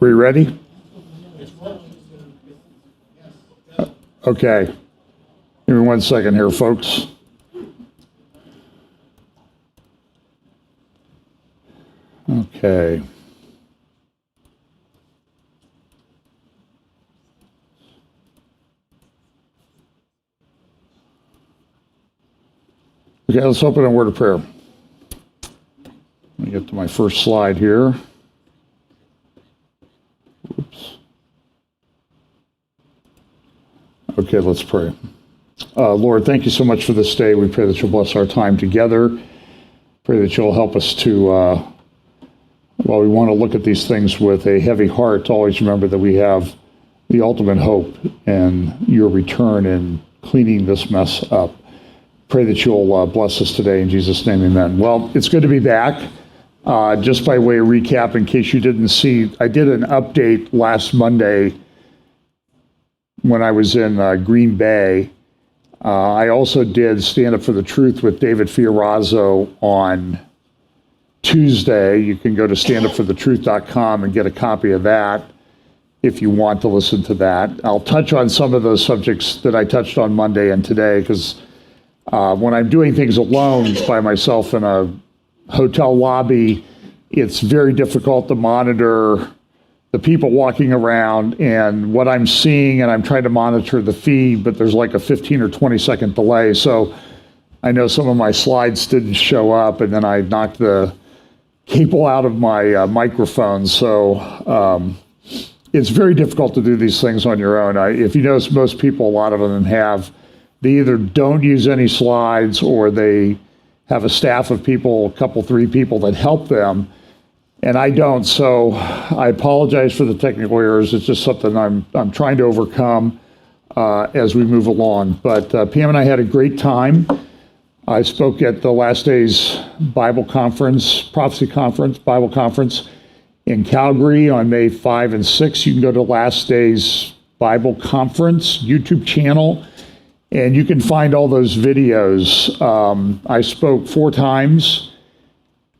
We ready? Okay. Give me 1 second here, folks. Okay. Okay, let's open a word of prayer. Let me get to my first slide here. Oops. Okay, let's pray. Lord, thank you so much for this day. We pray that you'll bless our time together. Pray that you'll help us to, while we want to look at these things with a heavy heart, to always remember that we have the ultimate hope and your return in cleaning this mess up. Pray that you'll bless us today. In Jesus' name, amen. Well, it's good to be back. Just by way of recap, in case you didn't see, I did an update last Monday when I was in Green Bay. I also did Stand Up for the Truth with David Fiorazzo on Tuesday. You can go to standupforthetruth.com and get a copy of that if you want to listen to that. I'll touch on some of those subjects that I touched on Monday and today, because when I'm doing things alone by myself in a hotel lobby, it's very difficult to monitor the people walking around and what I'm seeing, and I'm trying to monitor the feed, but there's like a 15 or 20 second delay. So I know some of my slides didn't show up, and then I knocked the cable out of my microphone. So it's very difficult to do these things on your own. If you notice, most people, a lot of them they either don't use any slides, or they have a staff of people, a couple, 3 people that help them, and I don't. So I apologize for the technical errors. It's just something I'm trying to overcome as we move along. But Pam and I had a great time. I spoke at the last day's Bible conference, prophecy conference, Bible conference in Calgary on May 5 and 6. You can go to last day's Bible conference YouTube channel, and you can find all those videos. I spoke 4 times.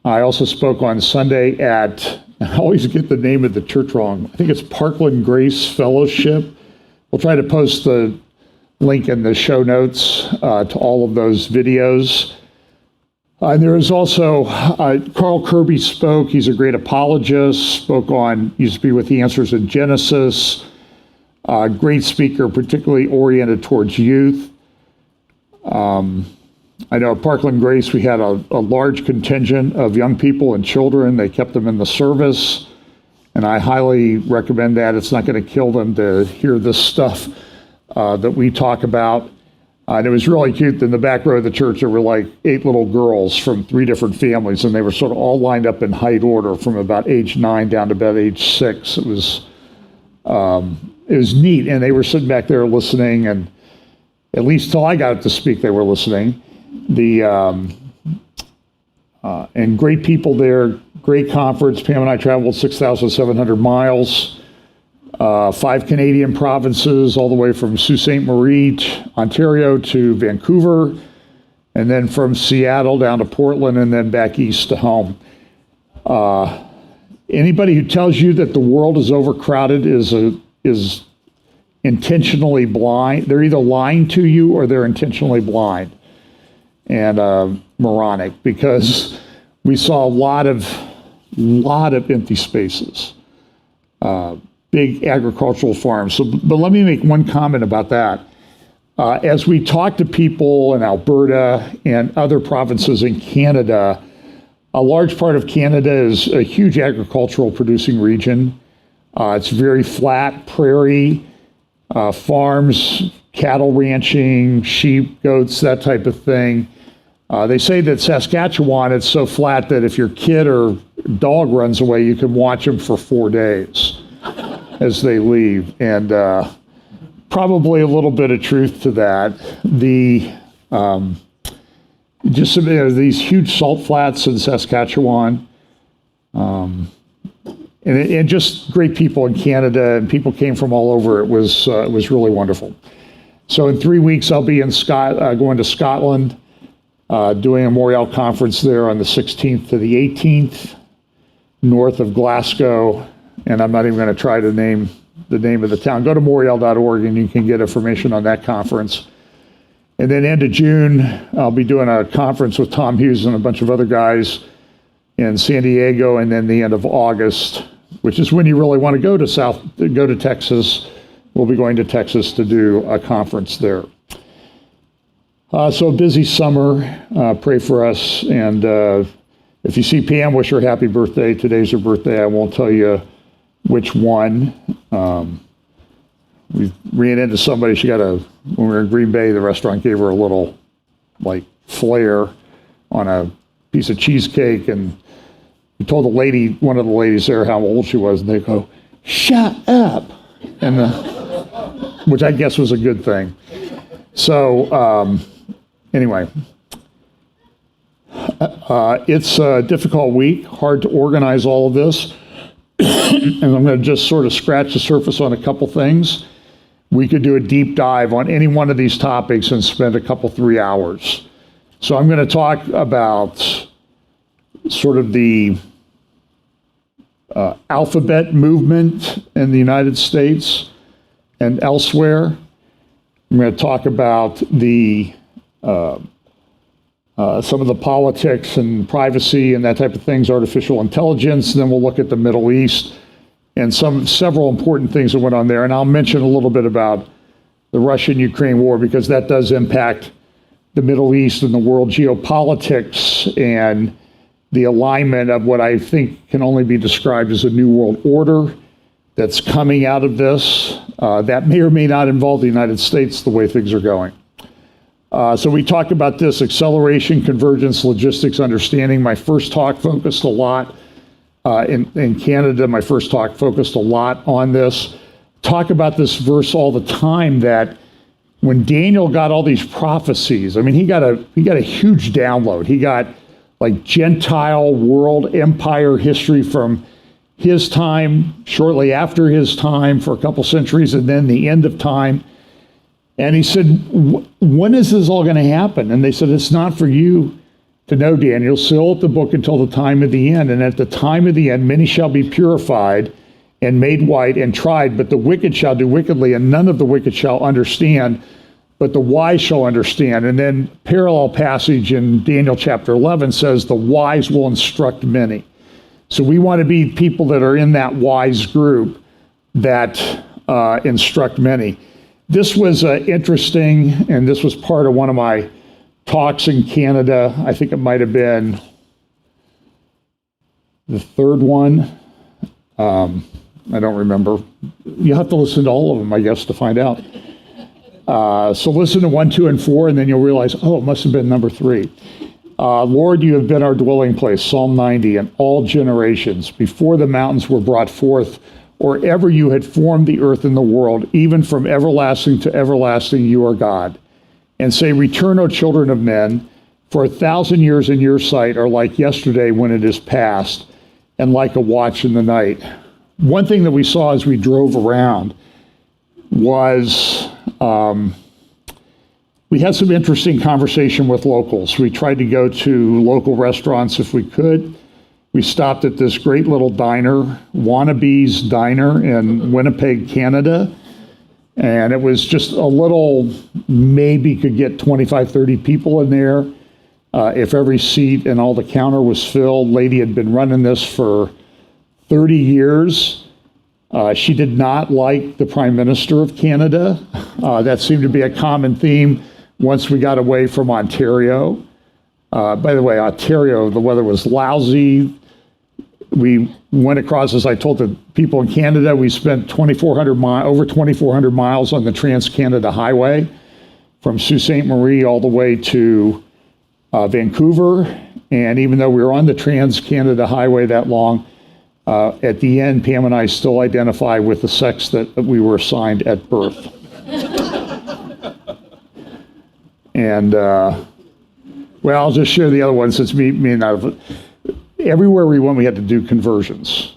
I also spoke on Sunday at, I always get the name of the church wrong. I think it's Parkland Grace Fellowship. We'll try to post the link in the show notes to all of those videos. There is also, Carl Kirby spoke. He's a great apologist, used to be with the Answers in Genesis. Great speaker, particularly oriented towards youth. I know at Parkland Grace we had a large contingent of young people and children. They kept them in the service, and I highly recommend that. It's not going to kill them to hear this stuff that we talk about. And it was really cute. In the back row of the church, there were like 8 little girls from 3 different families, and they were sort of all lined up in height order from about age 9 down to about age 6. It was neat, and they were sitting back there listening, and at least till I got to speak, they were listening. And great people there, great conference. Pam and I traveled 6,700 miles, 5 Canadian provinces, all the way from Sault Ste. Marie, Ontario, to Vancouver, and then from Seattle down to Portland, and then back east to home. Anybody who tells you that the world is overcrowded is intentionally blind. They're either lying to you or they're intentionally blind and moronic, because we saw a lot of empty spaces, big agricultural farms. But let me make one comment about that. As we talk to people in Alberta and other provinces in Canada, a large part of Canada is a huge agricultural producing region. It's very flat, prairie, farms, cattle ranching, sheep, goats, that type of thing. They say that Saskatchewan, it's so flat that if your kid or dog runs away, you can watch them for 4 days as they leave. And probably a little bit of truth to that. These huge salt flats in Saskatchewan, and just great people in Canada, and people came from all over. It was really wonderful. So in 3 weeks, I'll be in going to Scotland, doing a Memorial conference there on the 16th to the 18th, north of Glasgow, and I'm not even going to try to name the name of the town. Go to moriel.org and you can get information on that conference. And then end of June, I'll be doing a conference with Tom Hughes and a bunch of other guys in San Diego, and then the end of August, which is when you really want to go to Texas. We'll be going to Texas to do a conference there. So a busy summer. Pray for us. And if you see Pam, wish her happy birthday. Today's her birthday. I won't tell you which one. We ran into somebody. When we were in Green Bay, the restaurant gave her a little flair on a piece of cheesecake, and we told one of the ladies there how old she was, and they go, "Shut up," and which I guess was a good thing. So anyway, it's a difficult week, hard to organize all of this, and I'm going to just sort of scratch the surface on a couple things. We could do a deep dive on any one of these topics and spend 3 hours. So I'm going to talk about sort of the alphabet movement in the United States and elsewhere. I'm going to talk about the some of the politics and privacy and that type of things, artificial intelligence. And then we'll look at the Middle East and several important things that went on there. And I'll mention a little bit about the Russian-Ukraine war, because that does impact the Middle East and the world geopolitics and the alignment of what I think can only be described as a new world order that's coming out of this. That may or may not involve the United States the way things are going. So we talked about this: acceleration, convergence, logistics, understanding. My first talk focused a lot in Canada. My first talk focused a lot on this. Talk about this verse all the time, that when Daniel got all these prophecies, I mean, he got a huge download. He got Gentile world empire history from his time, shortly after his time, for a couple centuries, and then the end of time. And he said, when is this all going to happen? And they said, it's not for you to know, Daniel. Seal up the book until the time of the end. And at the time of the end, many shall be purified and made white and tried, but the wicked shall do wickedly, and none of the wicked shall understand, but the wise shall understand. And then parallel passage in Daniel chapter 11 says, the wise will instruct many. So we want to be people that are in that wise group that instruct many. This was interesting, and this was part of one of my talks in Canada. I think it might have been the third one. I don't remember. You have to listen to all of them, I guess, to find out. So listen to 1, 2, and 4, and then you'll realize, oh, it must have been number 3. Lord, you have been our dwelling place, Psalm 90, in all generations, before the mountains were brought forth, or ever you had formed the earth and the world, even from everlasting to everlasting you are God. And say, return, O children of men, for 1,000 years in your sight are like yesterday when it is past, and like a watch in the night. One thing that we saw as we drove around was we had some interesting conversation with locals. We tried to go to local restaurants if we could. We stopped at this great little diner, Wannabe's Diner in Winnipeg, Canada. And it was just a little, maybe could get 25, 30 people in there. If every seat and all the counter was filled. Lady had been running this for 30 years. She did not like the Prime Minister of Canada. That seemed to be a common theme once we got away from Ontario. By the way, Ontario, the weather was lousy. We went across, as I told the people in Canada, we spent over 2,400 miles on the Trans-Canada Highway from Sault Ste. Marie all the way to Vancouver. And even though we were on the Trans-Canada Highway that long, at the end, Pam and I still identify with the sex that we were assigned at birth. And, well, I'll just share the other one since me and I, everywhere we went, we had to do conversions.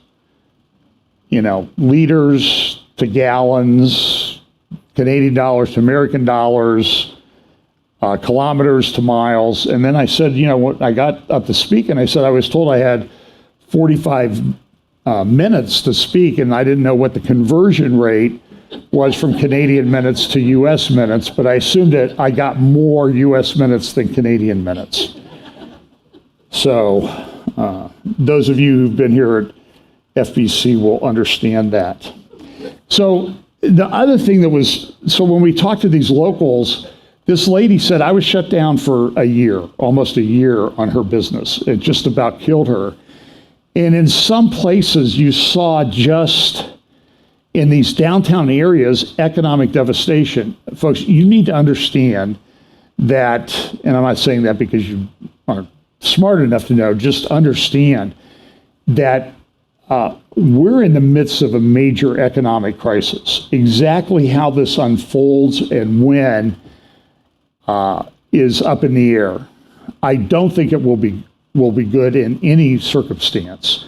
You know, liters to gallons, Canadian dollars to American dollars, kilometers to miles. And then I said, you know, what I got up to speak, and I said, I was told I had 45 minutes to speak, and I didn't know what the conversion rate was from Canadian minutes to U.S. minutes, but I assumed that I got more U.S. minutes than Canadian minutes. So those of you who've been here at FBC will understand that. So the other thing that was, so when we talked to these locals, this lady said, I was shut down for a year, almost a year on her business. It just about killed her. And in some places you saw just in these downtown areas, economic devastation. Folks, you need to understand that, and I'm not saying that because you aren't smart enough to know, just understand that we're in the midst of a major economic crisis. Exactly how this unfolds and when is up in the air. I don't think it will be good in any circumstance.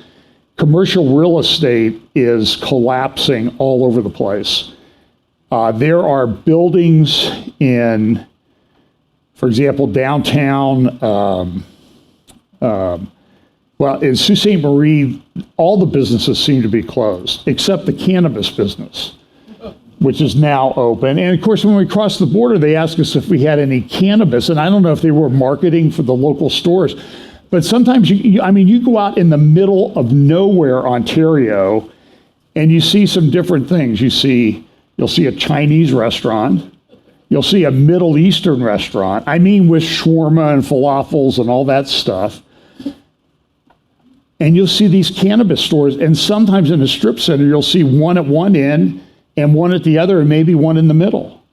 Commercial real estate is collapsing all over the place. There are buildings in, for example, downtown, well, in Sault Ste. Marie, all the businesses seem to be closed, except the cannabis business, which is now open. And of course, when we crossed the border, they asked us if we had any cannabis, and I don't know if they were marketing for the local stores, but sometimes you go out in the middle of nowhere, Ontario, and you see some different things. You'll see a Chinese restaurant, you'll see a Middle Eastern restaurant, with shawarma and falafels and all that stuff. And you'll see these cannabis stores, and sometimes in a strip center, you'll see one at one end and one at the other, and maybe one in the middle.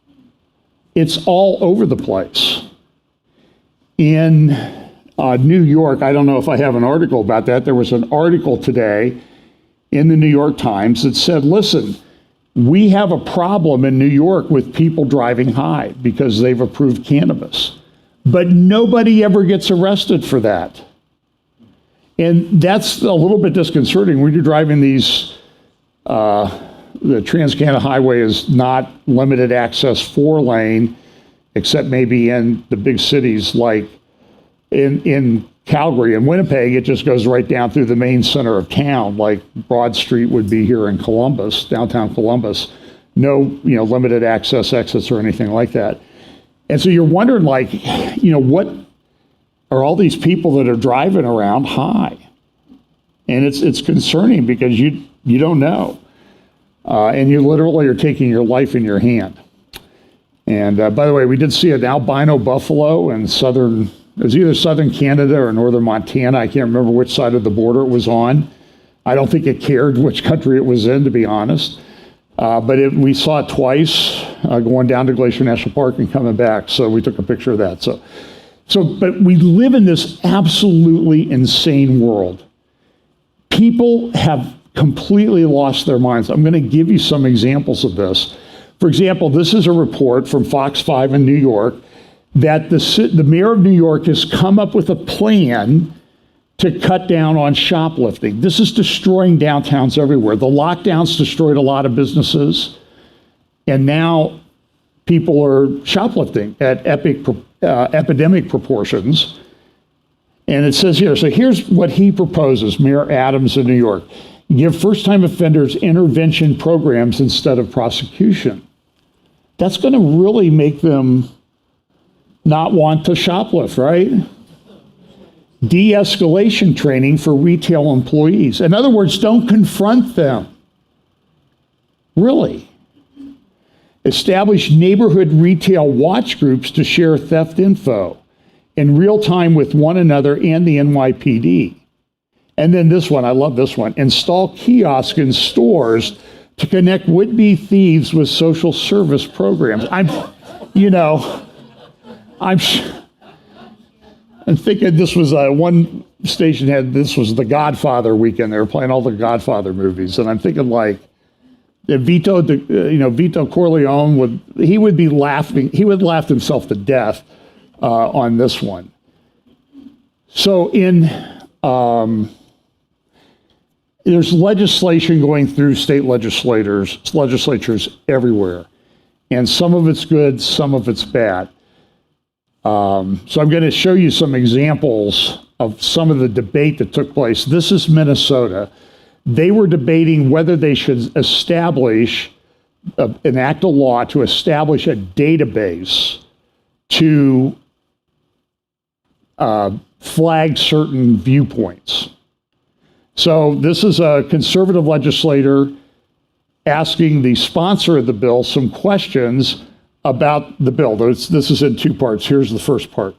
It's all over the place. In New York, I don't know if I have an article about that. There was an article today in the New York Times that said, listen, we have a problem in New York with people driving high because they've approved cannabis. But nobody ever gets arrested for that. And that's a little bit disconcerting when you're driving these, the Trans-Canada Highway is not limited access 4-lane, except maybe in the big cities like in Calgary and Winnipeg. It just goes right down through the main center of town, like Broad Street would be here in Columbus, downtown Columbus. No, limited access exits or anything like that. And so you're wondering, what are all these people that are driving around high? And it's concerning because you don't know. And you literally are taking your life in your hand. And by the way, we did see an albino buffalo in it was either southern Canada or northern Montana. I can't remember which side of the border it was on. I don't think it cared which country it was in, to be honest. But we saw it twice, going down to Glacier National Park and coming back. So we took a picture of that. But we live in this absolutely insane world. People have completely lost their minds. I'm going to give you some examples of this. For example, this is a report from Fox 5 in New York that the mayor of New York has come up with a plan to cut down on shoplifting. This is destroying downtowns everywhere. The lockdowns destroyed a lot of businesses, and now people are shoplifting at epidemic proportions. And it says here, so here's what he proposes, Mayor Adams of New York. Give first-time offenders intervention programs instead of prosecution. That's going to really make them not want to shoplift, right? De-escalation training for retail employees. In other words, don't confront them. Really. Establish neighborhood retail watch groups to share theft info in real time with one another and the NYPD. And then this one, I love this one. Install kiosks in stores to connect would-be thieves with social service programs. I'm thinking this was one station this was the Godfather weekend. They were playing all the Godfather movies. And I'm thinking Vito Corleone would be laughing. He would laugh himself to death on this one. So there's legislation going through state legislatures everywhere. And some of it's good, some of it's bad. So I'm going to show you some examples of some of the debate that took place. This is Minnesota. They were debating whether they should establish, enact a law to establish a database to flag certain viewpoints. So this is a conservative legislator asking the sponsor of the bill some questions about the bill. This is in two parts. Here's the first part.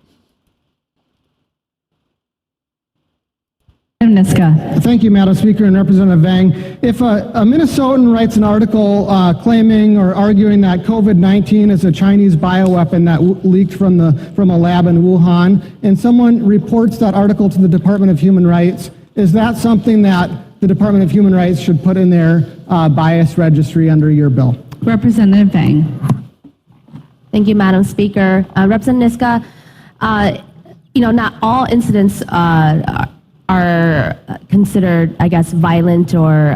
Niska. Thank you, Madam Speaker and Representative Vang. If a Minnesotan writes an article claiming or arguing that COVID-19 is a Chinese bioweapon that leaked from a lab in Wuhan, and someone reports that article to the Department of Human Rights, is that something that the Department of Human Rights should put in their bias registry under your bill? Representative Vang. Thank you, Madam Speaker. Representative Niska, not all incidents are considered, I guess, violent or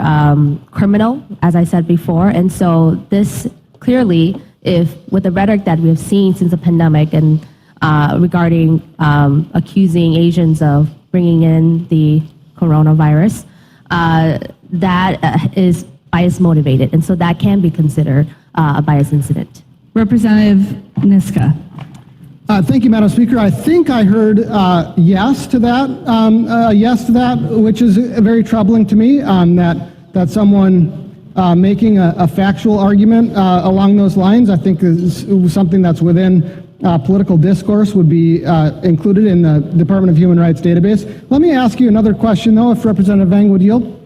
criminal, as I said before. And so this clearly, with the rhetoric that we have seen since the pandemic and regarding accusing Asians of bringing in the coronavirus, that is bias motivated. And so that can be considered a bias incident. Representative Niska. Thank you, Madam Speaker. I think I heard yes to that, which is very troubling to me, that someone making a factual argument along those lines, I think is something that's within political discourse, would be included in the Department of Human Rights database. Let me ask you another question, though, if Representative Vang would yield.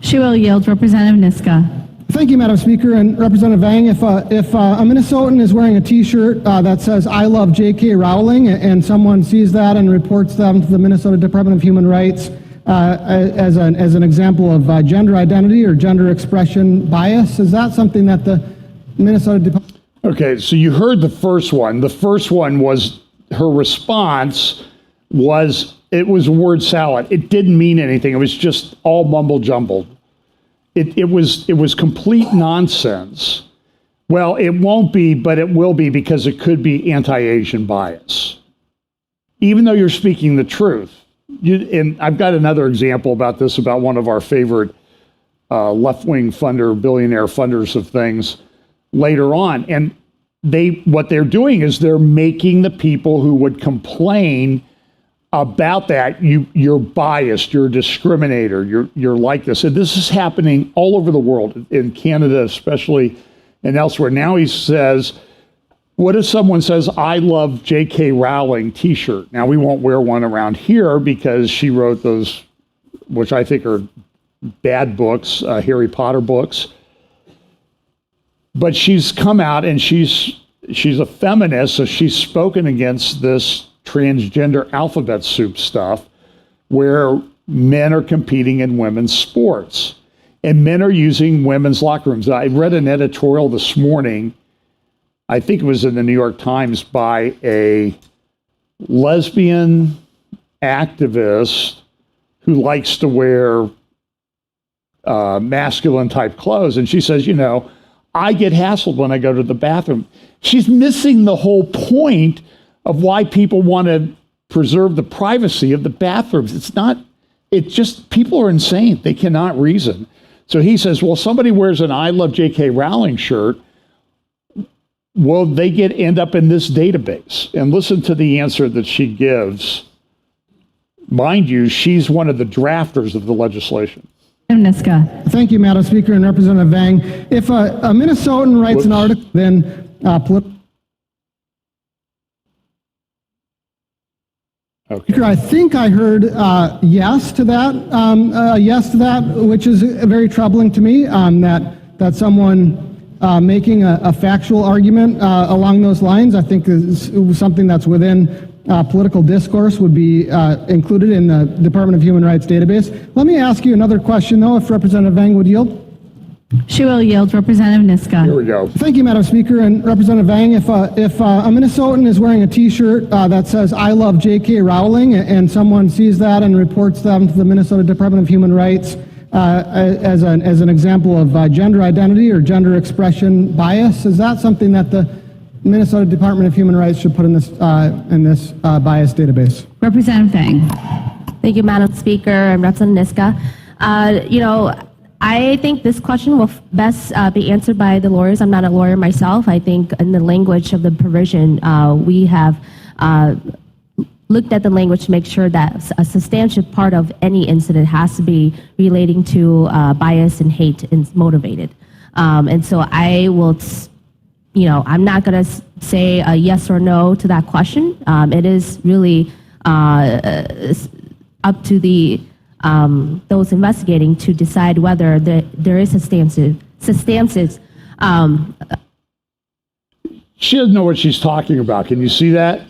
She will yield. Representative Niska. Thank you, Madam Speaker and Representative Vang. If a Minnesotan is wearing a T-shirt that says "I love J.K. Rowling" and someone sees that and reports them to the Minnesota Department of Human Rights as an example of gender identity or gender expression bias, is that something that the Minnesota Department? Okay, so you heard the first one. The first one was her response was it was word salad. It didn't mean anything. It was just all mumble jumbled. It was complete nonsense. Well, it won't be, but it will be because it could be anti-Asian bias. Even though you're speaking the truth. And I've got another example about this, about one of our favorite left-wing billionaire funders of things later on. And what they're doing is they're making the people who would complain about that, you're biased, you're a discriminator, you're like this. And this is happening all over the world, in Canada especially, and elsewhere. Now he says, what if someone says, "I love J.K. Rowling" T-shirt? Now we won't wear one around here because she wrote those, which I think are bad books, Harry Potter books. But she's come out and she's a feminist, so she's spoken against this transgender alphabet soup stuff where men are competing in women's sports and men are using women's locker rooms. I read an editorial this morning, I think it was in the New York Times, by a lesbian activist who likes to wear masculine type clothes. And she says, I get hassled when I go to the bathroom. She's missing the whole point of why people want to preserve the privacy of the bathrooms. It's just people are insane. They cannot reason. So he says, well, somebody wears an "I love J.K. Rowling" shirt, will they end up in this database? And listen to the answer that she gives. Mind you, she's one of the drafters of the legislation. Niska. Thank you, Madam Speaker and Representative Vang. If a Minnesotan writes an article, then Okay. I think I heard yes to that, which is very troubling to me, that someone making a factual argument along those lines, I think is something that's within political discourse, would be included in the Department of Human Rights database. Let me ask you another question, though, if Representative Vang would yield. She will yield. Representative Niska. Here we go. Thank you, Madam Speaker and Representative Vang. If a Minnesotan is wearing a T-shirt that says "I love J.K. Rowling" and someone sees that and reports them to the Minnesota Department of Human Rights as an example of gender identity or gender expression bias, is that something that the Minnesota Department of Human Rights should put in this bias database? Representative Vang. Thank you, Madam Speaker and Representative Niska. I think this question will best be answered by the lawyers. I'm not a lawyer myself. I think in the language of the provision, we have looked at the language to make sure that a substantial part of any incident has to be relating to bias and hate and motivated. And so I will, I'm not going to say a yes or no to that question. It is really up to the those investigating to decide whether there is substances. She doesn't know what she's talking about. Can you see that?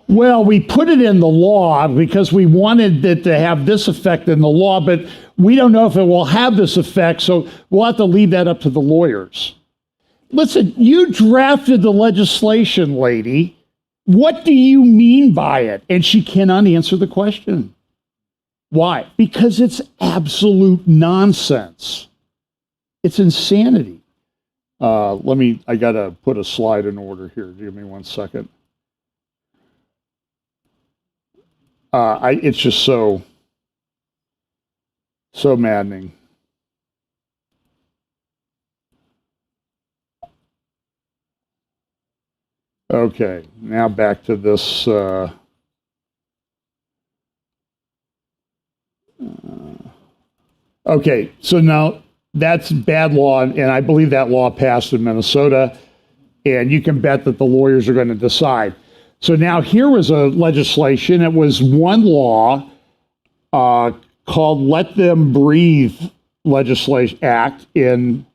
Well, we put it in the law because we wanted it to have this effect in the law, but we don't know if it will have this effect, so we'll have to leave that up to the lawyers. Listen, you drafted the legislation, lady. What do you mean by it? And she cannot answer the question. Why? Because it's absolute nonsense. It's insanity. I got to put a slide in order here. Give me 1 second. It's just so maddening. Okay, now back to this. Okay, so now that's bad law, and I believe that law passed in Minnesota, and you can bet that the lawyers are going to decide. So now here was a legislation. It was one law called "Let Them Breathe" legislation act in,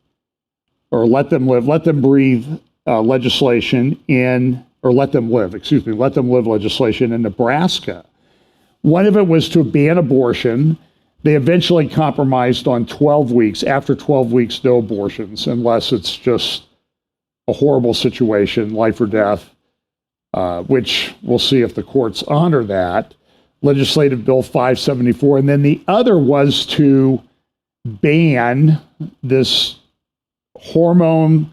or "Let Them Live," "Let Them Breathe" legislation in, or "Let Them Live," excuse me, "Let Them Live" legislation in Nebraska. One of it was to ban abortion. They eventually compromised on 12 weeks. After 12 weeks, no abortions, unless it's just a horrible situation, life or death, which we'll see if the courts honor that. Legislative Bill 574. And then the other was to ban this hormone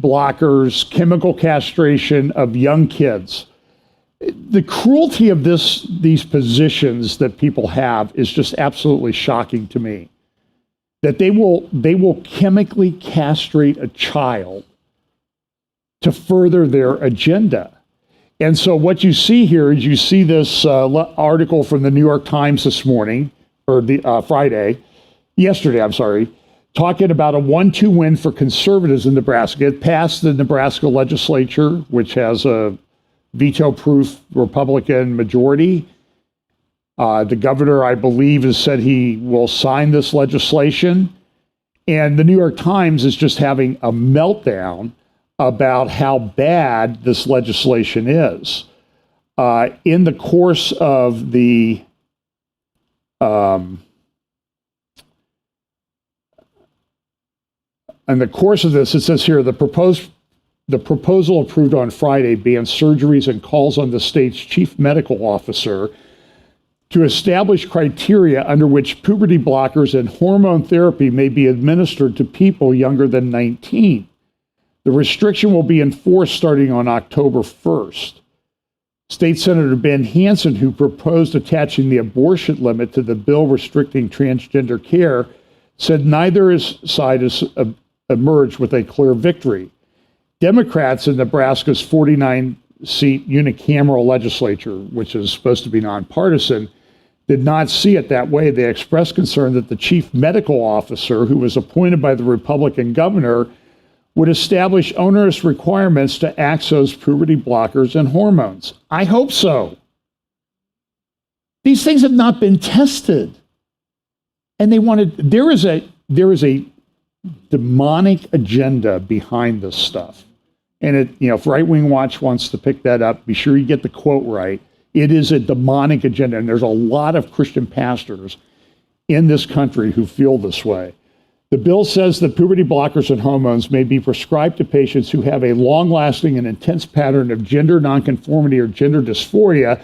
blockers, chemical castration of young kids. The cruelty of these positions that people have is just absolutely shocking to me. That they will chemically castrate a child to further their agenda. And so what you see here is you see this article from the New York Times this morning, or yesterday, I'm sorry, talking about a 1-2 win for conservatives in Nebraska. It passed the Nebraska legislature, which has a veto-proof Republican majority. The governor, I believe, has said he will sign this legislation. And the New York Times is just having a meltdown about how bad this legislation is. In the course of this, it says here, the proposal approved on Friday bans surgeries and calls on the state's chief medical officer to establish criteria under which puberty blockers and hormone therapy may be administered to people younger than 19. The restriction will be enforced starting on October 1st. State Senator Ben Hansen, who proposed attaching the abortion limit to the bill restricting transgender care, said neither side has emerged with a clear victory. Democrats in Nebraska's 49-seat unicameral legislature, which is supposed to be nonpartisan, did not see it that way. They expressed concern that the chief medical officer, who was appointed by the Republican governor, would establish onerous requirements to access puberty blockers and hormones. I hope so. These things have not been tested. And there is a demonic agenda behind this stuff. And if Right Wing Watch wants to pick that up, be sure you get the quote right. It is a demonic agenda, and there's a lot of Christian pastors in this country who feel this way. The bill says that puberty blockers and hormones may be prescribed to patients who have a long-lasting and intense pattern of gender nonconformity or gender dysphoria,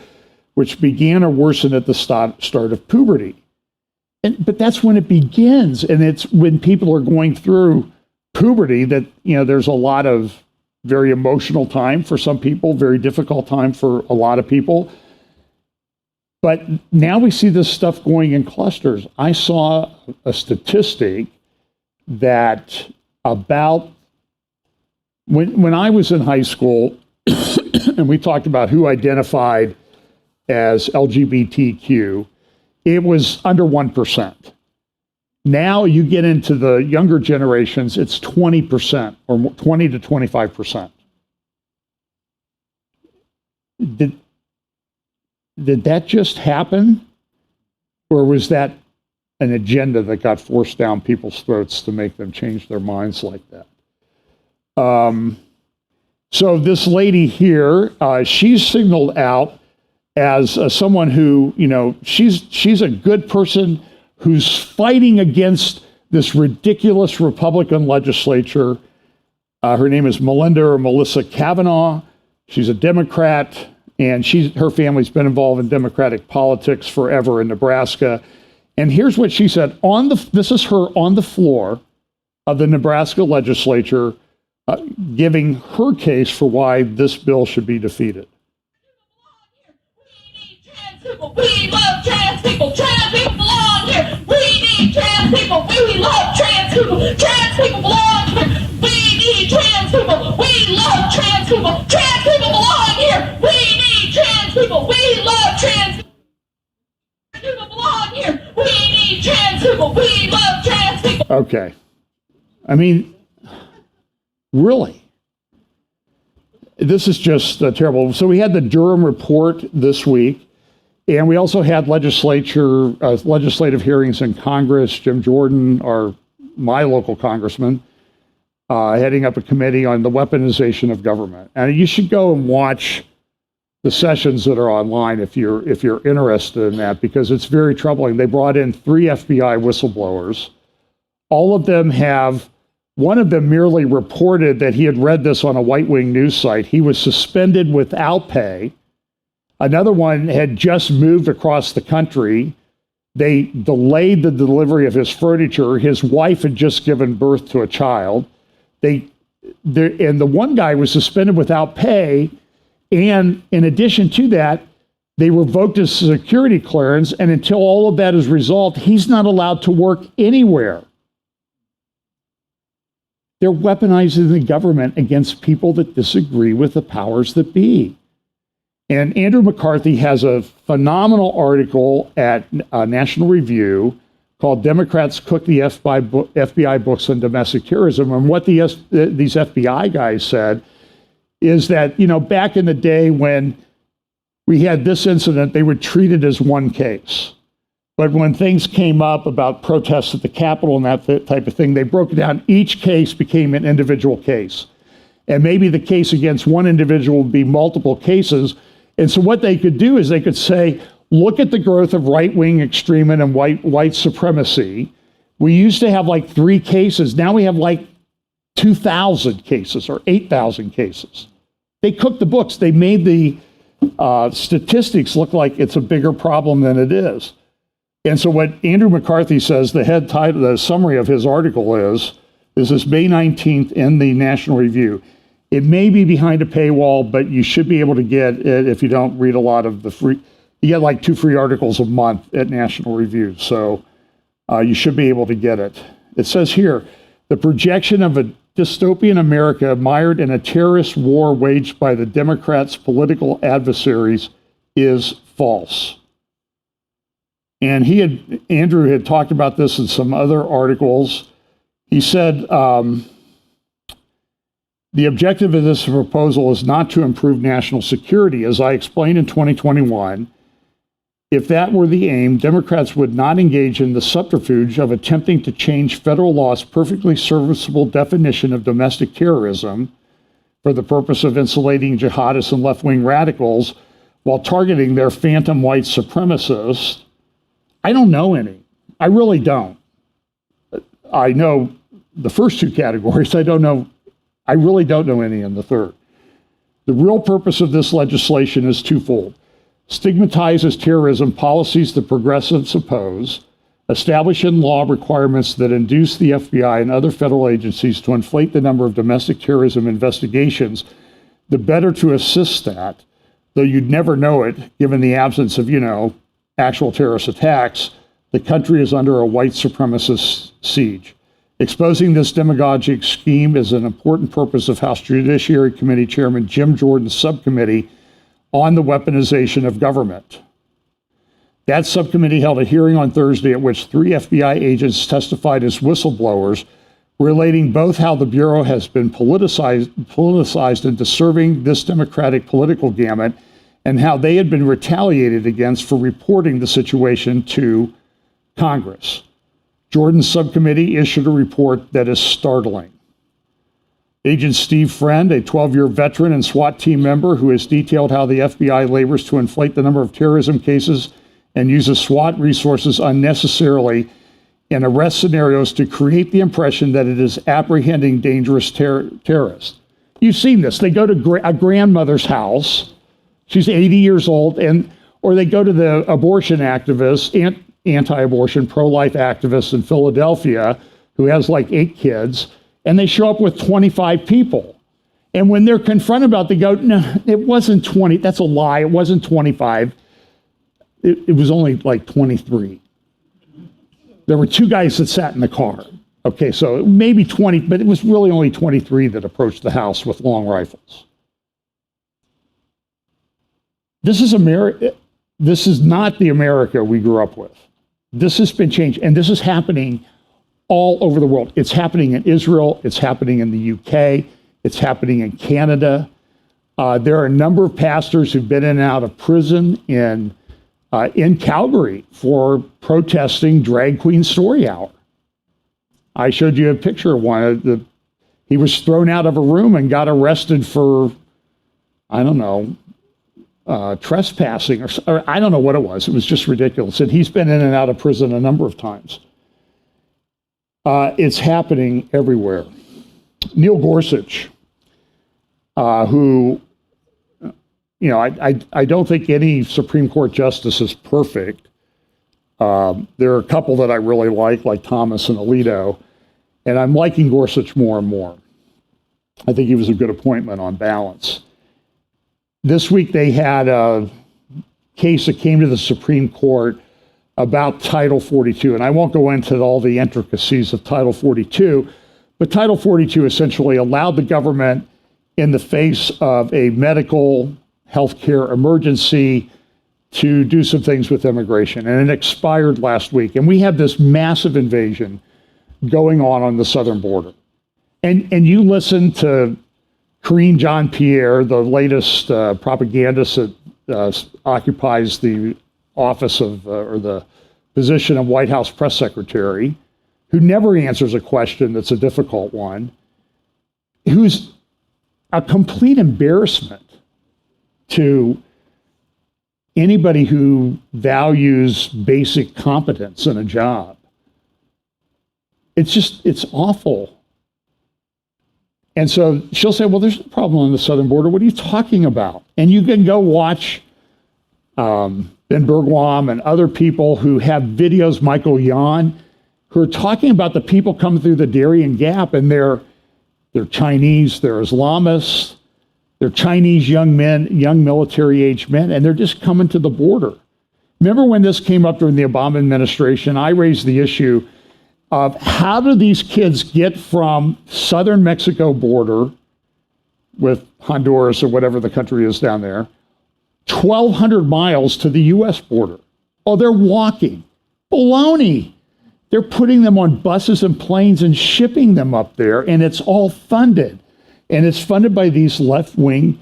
which began or worsened at the start of puberty. But that's when it begins, and it's when people are going through puberty that there's a lot of very emotional time for some people, very difficult time for a lot of people. But now we see this stuff going in clusters. I saw a statistic that about when I was in high school, and we talked about who identified as LGBTQ, it was under 1%. Now you get into the younger generations, it's 20% or 20 to 25%. Did that just happen? Or was that an agenda that got forced down people's throats to make them change their minds like that? So this lady here, she's signaled out as someone who, she's a good person who's fighting against this ridiculous Republican legislature. Her name is Melissa Kavanaugh. She's a Democrat. And her family's been involved in Democratic politics forever in Nebraska. And here's what she said this is her on the floor of the Nebraska legislature, giving her case for why this bill should be defeated. We love trans people. Trans people belong here. We need trans people. We love trans people. Trans people belong here. We need trans people. We love trans people. Trans people belong here. We need trans people. We love trans people. Trans people belong here. We need trans people. We love trans people. Okay. I mean, really? This is just terrible. So we had the Durham report this week. And we also had legislative hearings in Congress. Jim Jordan, my local congressman, heading up a committee on the weaponization of government. And you should go and watch the sessions that are online if you're interested in that, because it's very troubling. They brought in 3 FBI whistleblowers. All of them one of them merely reported that he had read this on a right-wing news site. He was suspended without pay. Another one had just moved across the country. They delayed the delivery of his furniture. His wife had just given birth to a child. And the one guy was suspended without pay. And in addition to that, they revoked his security clearance. And until all of that is resolved, he's not allowed to work anywhere. They're weaponizing the government against people that disagree with the powers that be. And Andrew McCarthy has a phenomenal article at National Review called Democrats Cook the FBI Books on Domestic Terrorism. And what these FBI guys said is that, back in the day when we had this incident, they would treat it as one case. But when things came up about protests at the Capitol and that type of thing, they broke it down. Each case became an individual case. And maybe the case against one individual would be multiple cases. And so what they could do is they could say, look at the growth of right-wing extremism and white supremacy. We used to have 3 cases. Now we have 2,000 cases or 8,000 cases. They cooked the books. They made the statistics look like it's a bigger problem than it is. And so what Andrew McCarthy says, the summary of his article is this May 19th in the National Review. It may be behind a paywall, but you should be able to get it if you don't read a lot of the free. You get 2 free articles a month at National Review. So you should be able to get it. It says here, the projection of a dystopian America mired in a terrorist war waged by the Democrats' political adversaries is false. And Andrew had talked about this in some other articles. He said, the objective of this proposal is not to improve national security. As I explained in 2021, if that were the aim, Democrats would not engage in the subterfuge of attempting to change federal law's perfectly serviceable definition of domestic terrorism for the purpose of insulating jihadists and left-wing radicals while targeting their phantom white supremacists. I don't know any. I really don't. I know the first 2 categories. I really don't know any in the third. The real purpose of this legislation is twofold. Stigmatize as terrorism policies the progressives oppose, establish in law requirements that induce the FBI and other federal agencies to inflate the number of domestic terrorism investigations, the better to assist that, though you'd never know it given the absence of, actual terrorist attacks, the country is under a white supremacist siege. Exposing this demagogic scheme is an important purpose of House Judiciary Committee Chairman Jim Jordan's subcommittee on the weaponization of government. That subcommittee held a hearing on Thursday at which 3 FBI agents testified as whistleblowers, relating both how the Bureau has been politicized into serving this Democratic political gamut and how they had been retaliated against for reporting the situation to Congress. Jordan's subcommittee issued a report that is startling. Agent Steve Friend, a 12-year veteran and SWAT team member who has detailed how the FBI labors to inflate the number of terrorism cases and uses SWAT resources unnecessarily in arrest scenarios to create the impression that it is apprehending dangerous terrorists. You've seen this. They go to a grandmother's house. She's 80 years old, or they go to the abortion activist, anti-abortion, pro-life activist in Philadelphia who has like 8 kids, and they show up with 25 people. And when they're confronted about it, they go, no, it wasn't 20. That's a lie. It wasn't 25. It was only like 23. There were 2 guys that sat in the car. Okay, so maybe 20, but it was really only 23 that approached the house with long rifles. This is America. This is not the America we grew up with. This has been changed, and this is happening all over the world. It's happening in Israel. It's happening in the UK. It's happening in Canada. There are a number of pastors who've been in and out of prison in Calgary for protesting Drag Queen Story Hour. I showed you a picture of one. He was thrown out of a room and got arrested for, I don't know, trespassing, or I don't know what it was. It was just ridiculous. And he's been in and out of prison a number of times. It's happening everywhere. Neil Gorsuch, who, you know, I don't think any Supreme Court justice is perfect. There are a couple that I really like Thomas and Alito, and I'm liking Gorsuch more and more. I think he was a good appointment on balance. This week they had a case that came to the Supreme Court about Title 42, and I won't go into all the intricacies of Title 42, but Title 42 essentially allowed the government, in the face of a medical healthcare emergency, to do some things with immigration, and it expired last week. And we have this massive invasion going on the southern border. And you listen to Karine Jean-Pierre, the latest propagandist that occupies the office of, or the position of White House press secretary, who never answers a question that's a difficult one, who's a complete embarrassment to anybody who values basic competence in a job. It's awful. And so she'll say, well, there's no problem on the southern border. What are you talking about? And you can go watch Ben Bergwam and other people who have videos, Michael Yan, who are talking about the people coming through the Darien Gap, and they're Chinese, they're Islamists, they're Chinese young men, young military-aged men, and they're just coming to the border. Remember when this came up during the Obama administration, I raised the issue of how do these kids get from southern Mexico border with Honduras or whatever the country is down there, 1,200 miles to the U.S. border? Oh, they're walking. Baloney. They're putting them on buses and planes and shipping them up there, and it's all funded. And it's funded by these left-wing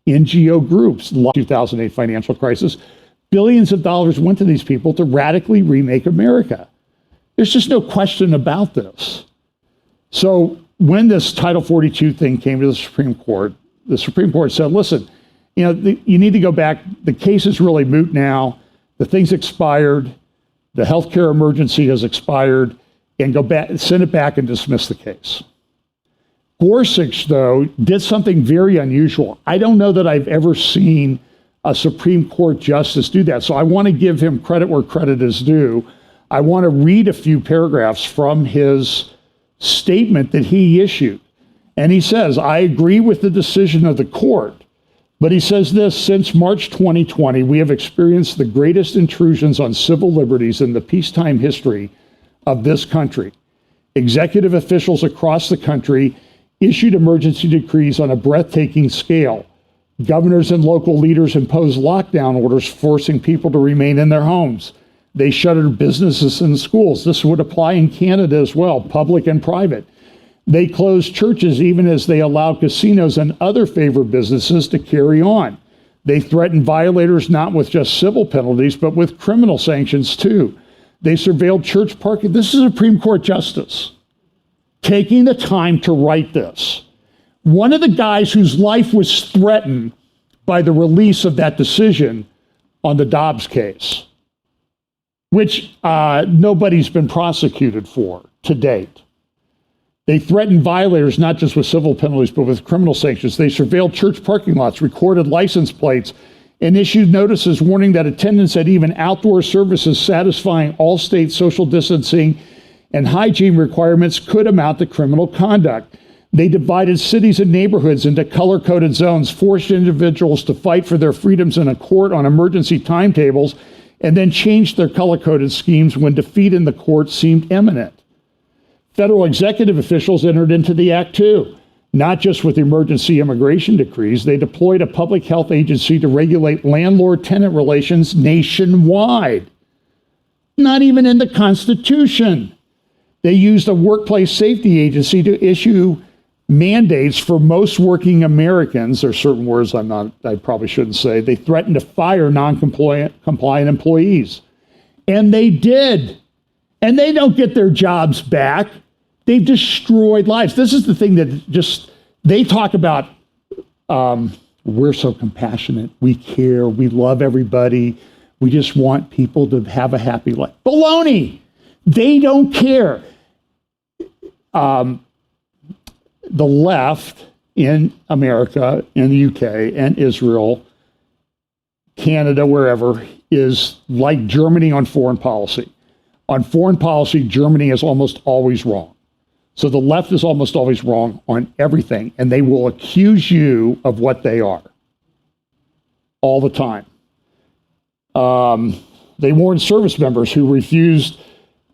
NGO groups. The 2008 financial crisis, billions of dollars went to these people to radically remake America. There's just no question about this. So when this Title 42 thing came to the Supreme Court said, listen, you know, you need to go back. The case is really moot now. The thing's expired. The healthcare emergency has expired, and go back, send it back and dismiss the case. Gorsuch, though, did something very unusual. I don't know that I've ever seen a Supreme Court justice do that. So I want to give him credit where credit is due. I want to read a few paragraphs from his statement that he issued. And he says, I agree with the decision of the court But he says this: since March 2020, we have experienced the greatest intrusions on civil liberties in the peacetime history of this country. Executive officials across the country issued emergency decrees on a breathtaking scale. Governors and local leaders imposed lockdown orders forcing people to remain in their homes. They shuttered businesses and schools. This would apply in Canada as well, public and private. They closed churches even as they allowed casinos and other favored businesses to carry on. They threatened violators not with just civil penalties, but with criminal sanctions too. They surveilled church parking. This is a Supreme Court justice taking the time to write this. One of the guys whose life was threatened by the release of that decision on the Dobbs case, which nobody's been prosecuted for to date. They threatened violators not just with civil penalties, but with criminal sanctions. They surveilled church parking lots, recorded license plates, and issued notices warning that attendance at even outdoor services satisfying all state social distancing and hygiene requirements could amount to criminal conduct. They divided cities and neighborhoods into color-coded zones, forced individuals to fight for their freedoms in a court on emergency timetables, and then changed their color-coded schemes when defeat in the court seemed imminent. Federal executive officials entered into the act too. Not just with emergency immigration decrees, they deployed a public health agency to regulate landlord-tenant relations nationwide. Not even in the Constitution. They used a workplace safety agency to issue mandates for most working Americans. There are certain words I probably shouldn't say. They threatened to fire non-compliant employees. And they did. And they don't get their jobs back. They've destroyed lives. This is the thing that they talk about, we're so compassionate, we care, we love everybody, we just want people to have a happy life. Baloney! They don't care. The left in America, in the UK, and Israel, Canada, wherever, is like Germany on foreign policy. On foreign policy, Germany is almost always wrong. So the left is almost always wrong on everything, and they will accuse you of what they are all the time. They warned service members who refused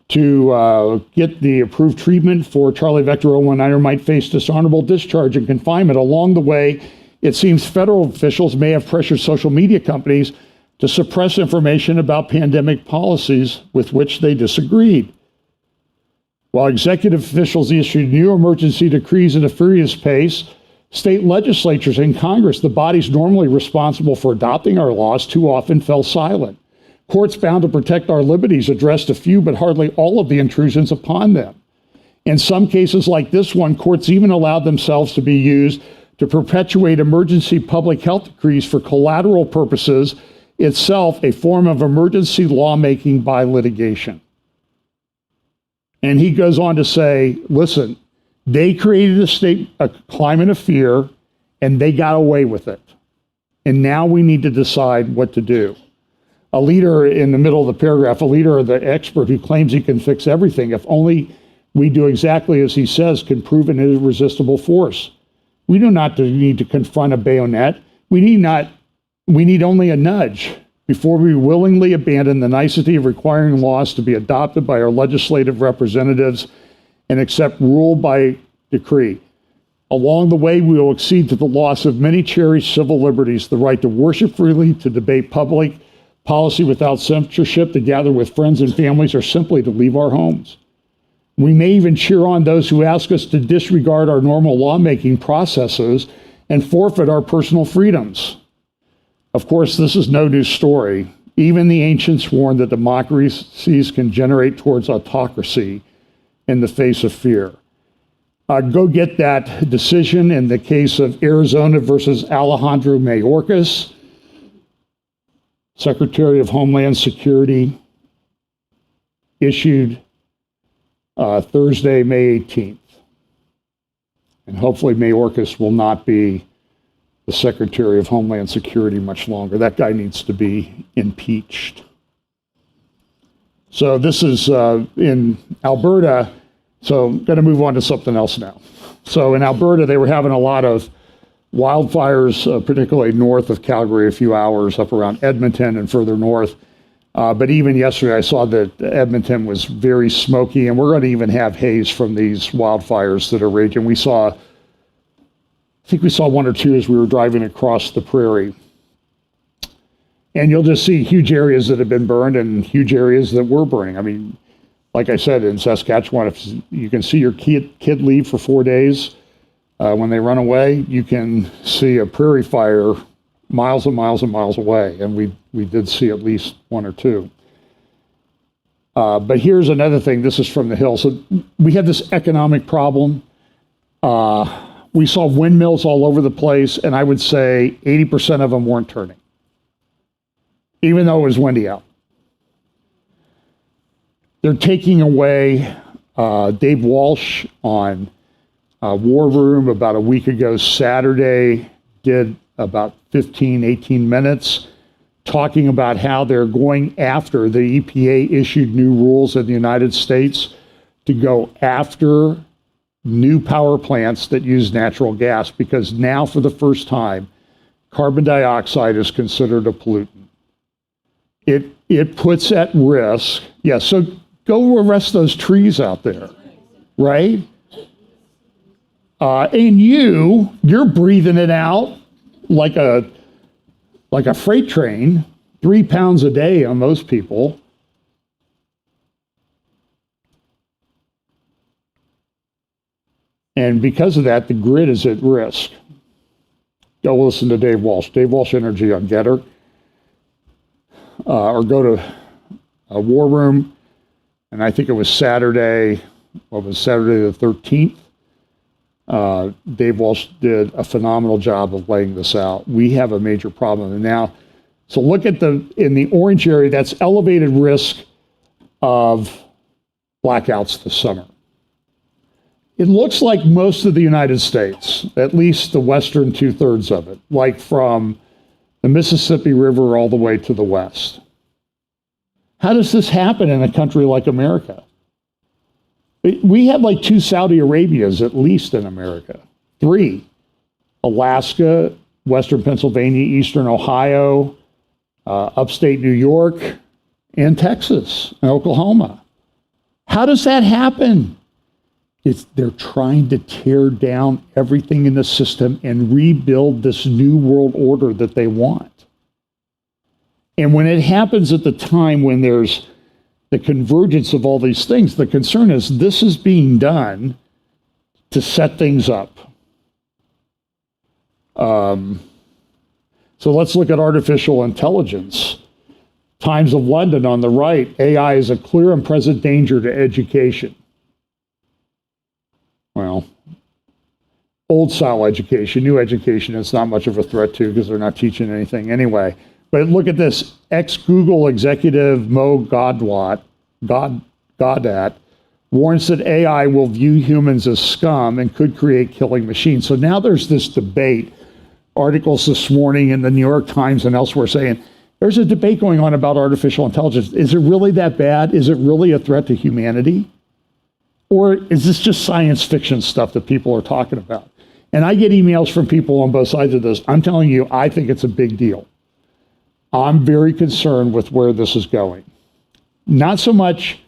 to get the approved treatment for Charlie Vector 019 might face dishonorable discharge and confinement. Along the way, it seems federal officials may have pressured social media companies to suppress information about pandemic policies with which they disagreed. While executive officials issued new emergency decrees at a furious pace, state legislatures and Congress, the bodies normally responsible for adopting our laws, too often fell silent. Courts bound to protect our liberties addressed a few, but hardly all of the intrusions upon them. In some cases like this one, courts even allowed themselves to be used to perpetuate emergency public health decrees for collateral purposes, itself a form of emergency lawmaking by litigation. And he goes on to say, listen, they created a climate of fear, and they got away with it. And now we need to decide what to do. A leader in the middle of the paragraph, a leader or the expert who claims he can fix everything, if only we do exactly as he says, can prove an irresistible force. We do not need to confront a bayonet. We need only a nudge before we willingly abandon the nicety of requiring laws to be adopted by our legislative representatives and accept rule by decree. Along the way, we will accede to the loss of many cherished civil liberties, the right to worship freely, to debate public policy without censorship, to gather with friends and families, or simply to leave our homes. We may even cheer on those who ask us to disregard our normal lawmaking processes and forfeit our personal freedoms. Of course, this is no new story. Even the ancients warned that democracies can generate towards autocracy in the face of fear. Go get that decision in the case of Arizona versus Alejandro Mayorkas, Secretary of Homeland Security, issued Thursday, May 18th. And hopefully Mayorkas will not be the Secretary of Homeland Security much longer. That guy needs to be impeached. So this is in Alberta. So I'm going to move on to something else now. So in Alberta, they were having a lot of Wildfires, particularly north of Calgary, a few hours up around Edmonton and further north. But even yesterday, I saw that Edmonton was very smoky, and we're going to even have haze from these wildfires that are raging. I think we saw one or two as we were driving across the prairie. And you'll just see huge areas that have been burned and huge areas that were burning. I mean, like I said, in Saskatchewan, if you can see your kid leave for 4 days, when they run away, you can see a prairie fire miles and miles and miles away. And we did see at least one or two. But here's another thing. This is from the Hill. So we have this economic problem. We saw windmills all over the place, and I would say 80% of them weren't turning, even though it was windy out. They're taking away Dave Walsh on War Room about a week ago Saturday, did about 15, 18 minutes talking about how they're going after, the EPA issued new rules in the United States to go after new power plants that use natural gas, because now for the first time, carbon dioxide is considered a pollutant. It puts at risk, so go arrest those trees out there, right? And you're breathing it out like a freight train, 3 pounds a day on most people. And because of that, the grid is at risk. Go listen to Dave Walsh Energy on Getter, or go to a War Room. And I think it was Saturday the 13th. Dave Walsh did a phenomenal job of laying this out. We have a major problem. And now, so look at in the orange area, that's elevated risk of blackouts this summer. It looks like most of the United States, at least the western 2/3 of it, like from the Mississippi River all the way to the west. How does this happen in a country like America? We have like 2 Saudi Arabias at least in America. 3, Alaska, western Pennsylvania, eastern Ohio, upstate New York, and Texas and Oklahoma. How does that happen? They're trying to tear down everything in the system and rebuild this new world order that they want. And when it happens at the time when there's the convergence of all these things, the concern is this is being done to set things up. So let's look at artificial intelligence. Times of London on the right, AI is a clear and present danger to education. Well, old style education, new education, it's not much of a threat to because they're not teaching anything anyway. But look at this, ex-Google executive Mo Gaudat warns that AI will view humans as scum and could create killing machines. So now there's this debate, articles this morning in the New York Times and elsewhere saying, there's a debate going on about artificial intelligence. Is it really that bad? Is it really a threat to humanity? Or is this just science fiction stuff that people are talking about? And I get emails from people on both sides of this. I'm telling you, I think it's a big deal. I'm very concerned with where this is going. Not so much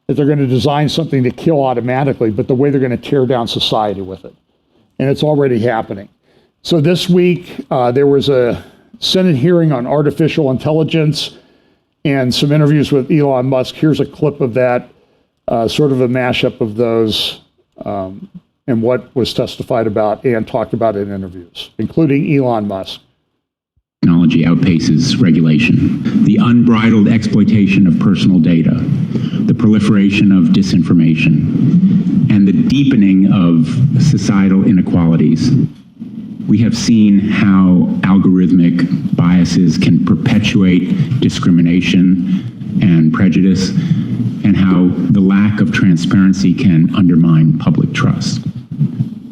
that they're going to design something to kill automatically, but the way they're going to tear down society with it. And it's already happening. So this week, there was a Senate hearing on artificial intelligence and some interviews with Elon Musk. Here's a clip of that, sort of a mashup of those and what was testified about and talked about in interviews, including Elon Musk. Technology outpaces regulation. The unbridled exploitation of personal data, the proliferation of disinformation, and the deepening of societal inequalities. We have seen how algorithmic biases can perpetuate discrimination and prejudice, and how the lack of transparency can undermine public trust.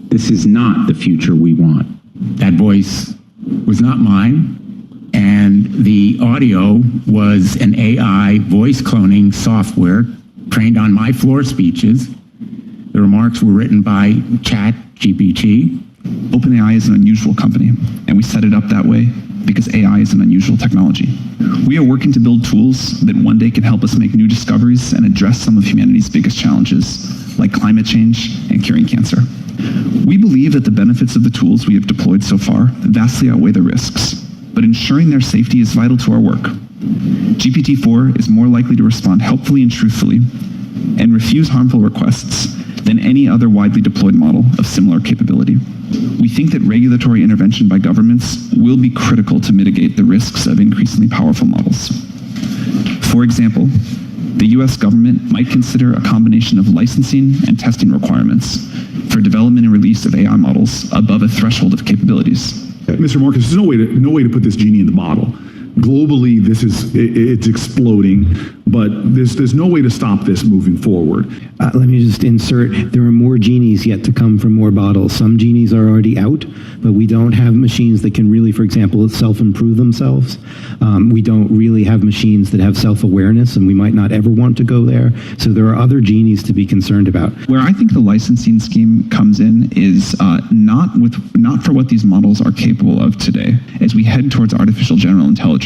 This is not the future we want. That voice was not mine, and the audio was an AI voice cloning software trained on my floor speeches. The remarks were written by ChatGPT, OpenAI is an unusual company, and we set it up that way because AI is an unusual technology. We are working to build tools that one day can help us make new discoveries and address some of humanity's biggest challenges, like climate change and curing cancer. We believe that the benefits of the tools we have deployed so far vastly outweigh the risks, but ensuring their safety is vital to our work. GPT-4 is more likely to respond helpfully and truthfully and refuse harmful requests than any other widely deployed model of similar capability. We think that regulatory intervention by governments will be critical to mitigate the risks of increasingly powerful models. For example, the US government might consider a combination of licensing and testing requirements for development and release of AI models above a threshold of capabilities. Mr. Marcus, there's no way to put this genie in the bottle. Globally, it's exploding, but there's no way to stop this moving forward. Let me just insert, there are more genies yet to come from more bottles. Some genies are already out, but we don't have machines that can really, for example, self-improve themselves. We don't really have machines that have self-awareness, and we might not ever want to go there. So there are other genies to be concerned about. Where I think the licensing scheme comes in is not for what these models are capable of today, as we head towards artificial general intelligence.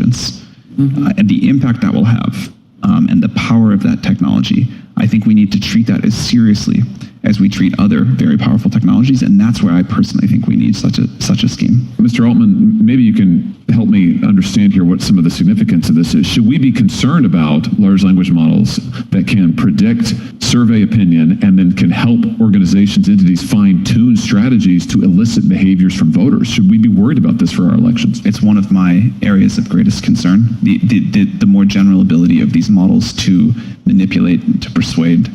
And the impact that will have and the power of that technology, I think we need to treat that as seriously as we treat other very powerful technologies, and that's where I personally think we need such a scheme. Mr. Altman, maybe you can help me understand here what some of the significance of this is. Should we be concerned about large language models that can predict, survey opinion, and then can help organizations, entities fine-tune strategies to elicit behaviors from voters? Should we be worried about this for our elections? It's one of my areas of greatest concern, the more general ability of these models to manipulate, to persuade,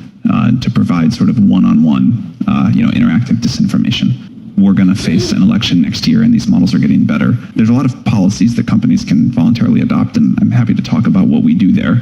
to provide sort of one-on-one, interactive disinformation. We're going to face an election next year, and these models are getting better. There's a lot of policies that companies can voluntarily adopt, and I'm happy to talk about what we do there.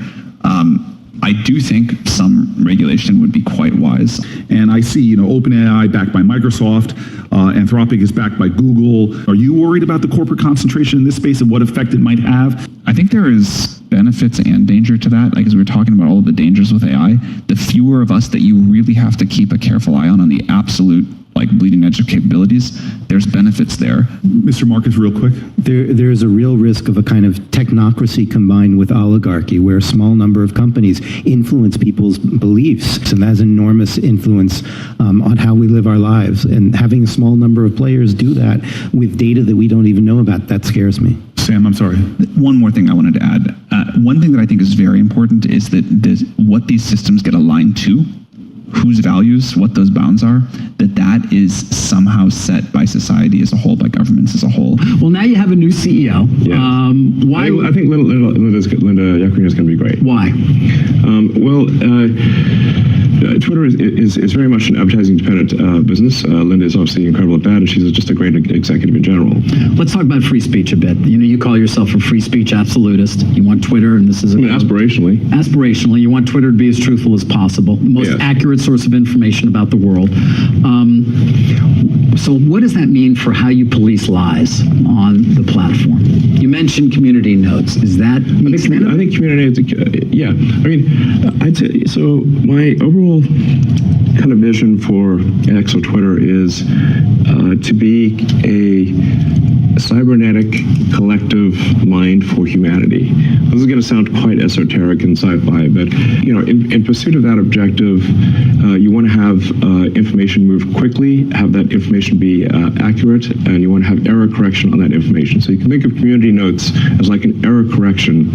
I do think some regulation would be quite wise. And I see, OpenAI backed by Microsoft, Anthropic is backed by Google. Are you worried about the corporate concentration in this space and what effect it might have? I think there is benefits and danger to that. Like, as we were talking about all of the dangers with AI, the fewer of us that you really have to keep a careful eye on the absolute bleeding edge of capabilities, there's benefits there. Mr. Marcus, real quick. There's a real risk of a kind of technocracy combined with oligarchy, where a small number of companies influence people's beliefs, and that has enormous influence on how we live our lives. And having a small number of players do that with data that we don't even know about, that scares me. Sam, I'm sorry. One more thing I wanted to add. One thing that I think is very important is that what these systems get aligned to, whose values, what those bounds are, that is somehow set by society as a whole, by governments as a whole. Well, now you have a new CEO. Yeah. Why? I think Linda Yaccarino is going to be great. Why? Twitter is very much an advertising-dependent business. Linda is obviously incredible at that, and she's just a great executive in general. Let's talk about free speech a bit. You call yourself a free speech absolutist. You want Twitter, and this is aspirationally. Aspirationally, you want Twitter to be as truthful as possible, most accurate source of information about the world. So what does that mean for how you police lies on the platform? You mentioned community notes. Is that? I think community. Yeah. I'd say so. My overall kind of vision for X or Twitter is to be a cybernetic collective mind for humanity. This is going to sound quite esoteric and sci-fi, but in pursuit of that objective, you want to have information move quickly, have that information be accurate, and you want to have error correction on that information. So you can think of community notes as like an error correction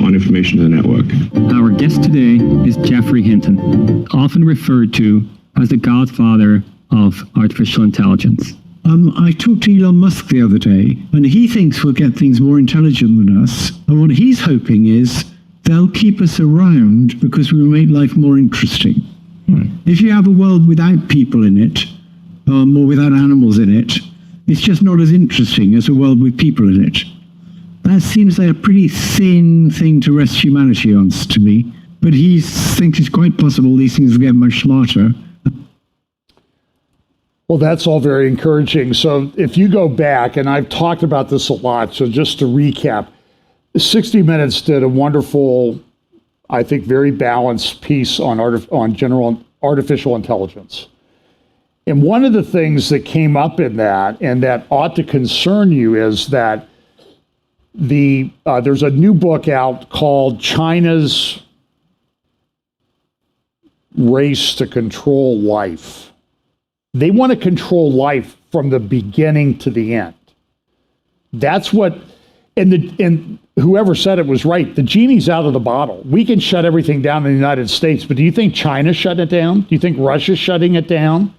on information in the network. Our guest today is Geoffrey Hinton, often referred to as the godfather of artificial intelligence. I talked to Elon Musk the other day, and he thinks we'll get things more intelligent than us. And what he's hoping is they'll keep us around because we'll make life more interesting. If you have a world without people in it, or without animals in it, it's just not as interesting as a world with people in it. That seems like a pretty thin thing to rest humanity on to me. But he thinks it's quite possible these things will get much smarter. Well, that's all very encouraging. So if you go back, and I've talked about this a lot, so just to recap, 60 Minutes did a wonderful, I think, very balanced piece on general artificial intelligence. And one of the things that came up in that, and that ought to concern you, is that there's a new book out called China's Race to Control Life. They want to control life from the beginning to the end. That's what, and whoever said it was right. The genie's out of the bottle. We can shut everything down in the United States, but do you think China's shutting it down? Do you think Russia's shutting it down?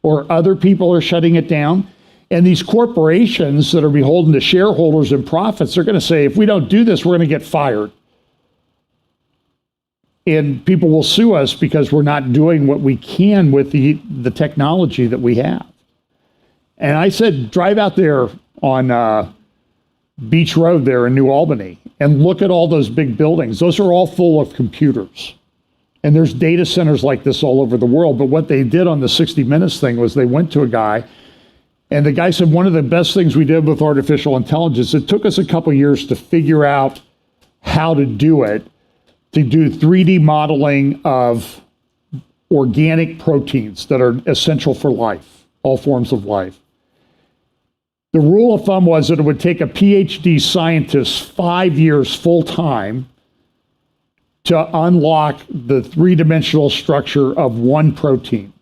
Or other people are shutting it down? And these corporations that are beholden to shareholders and profits are going to say, if we don't do this, we're going to get fired. And people will sue us because we're not doing what we can with the technology that we have. And I said, drive out there on Beach Road there in New Albany and look at all those big buildings. Those are all full of computers. And there's data centers like this all over the world. But what they did on the 60 Minutes thing was they went to a guy, and the guy said, one of the best things we did with artificial intelligence, it took us a couple years to figure out how to do it, to do 3D modeling of organic proteins that are essential for life, all forms of life. The rule of thumb was that it would take a PhD scientist 5 years full time to unlock the three-dimensional structure of one protein.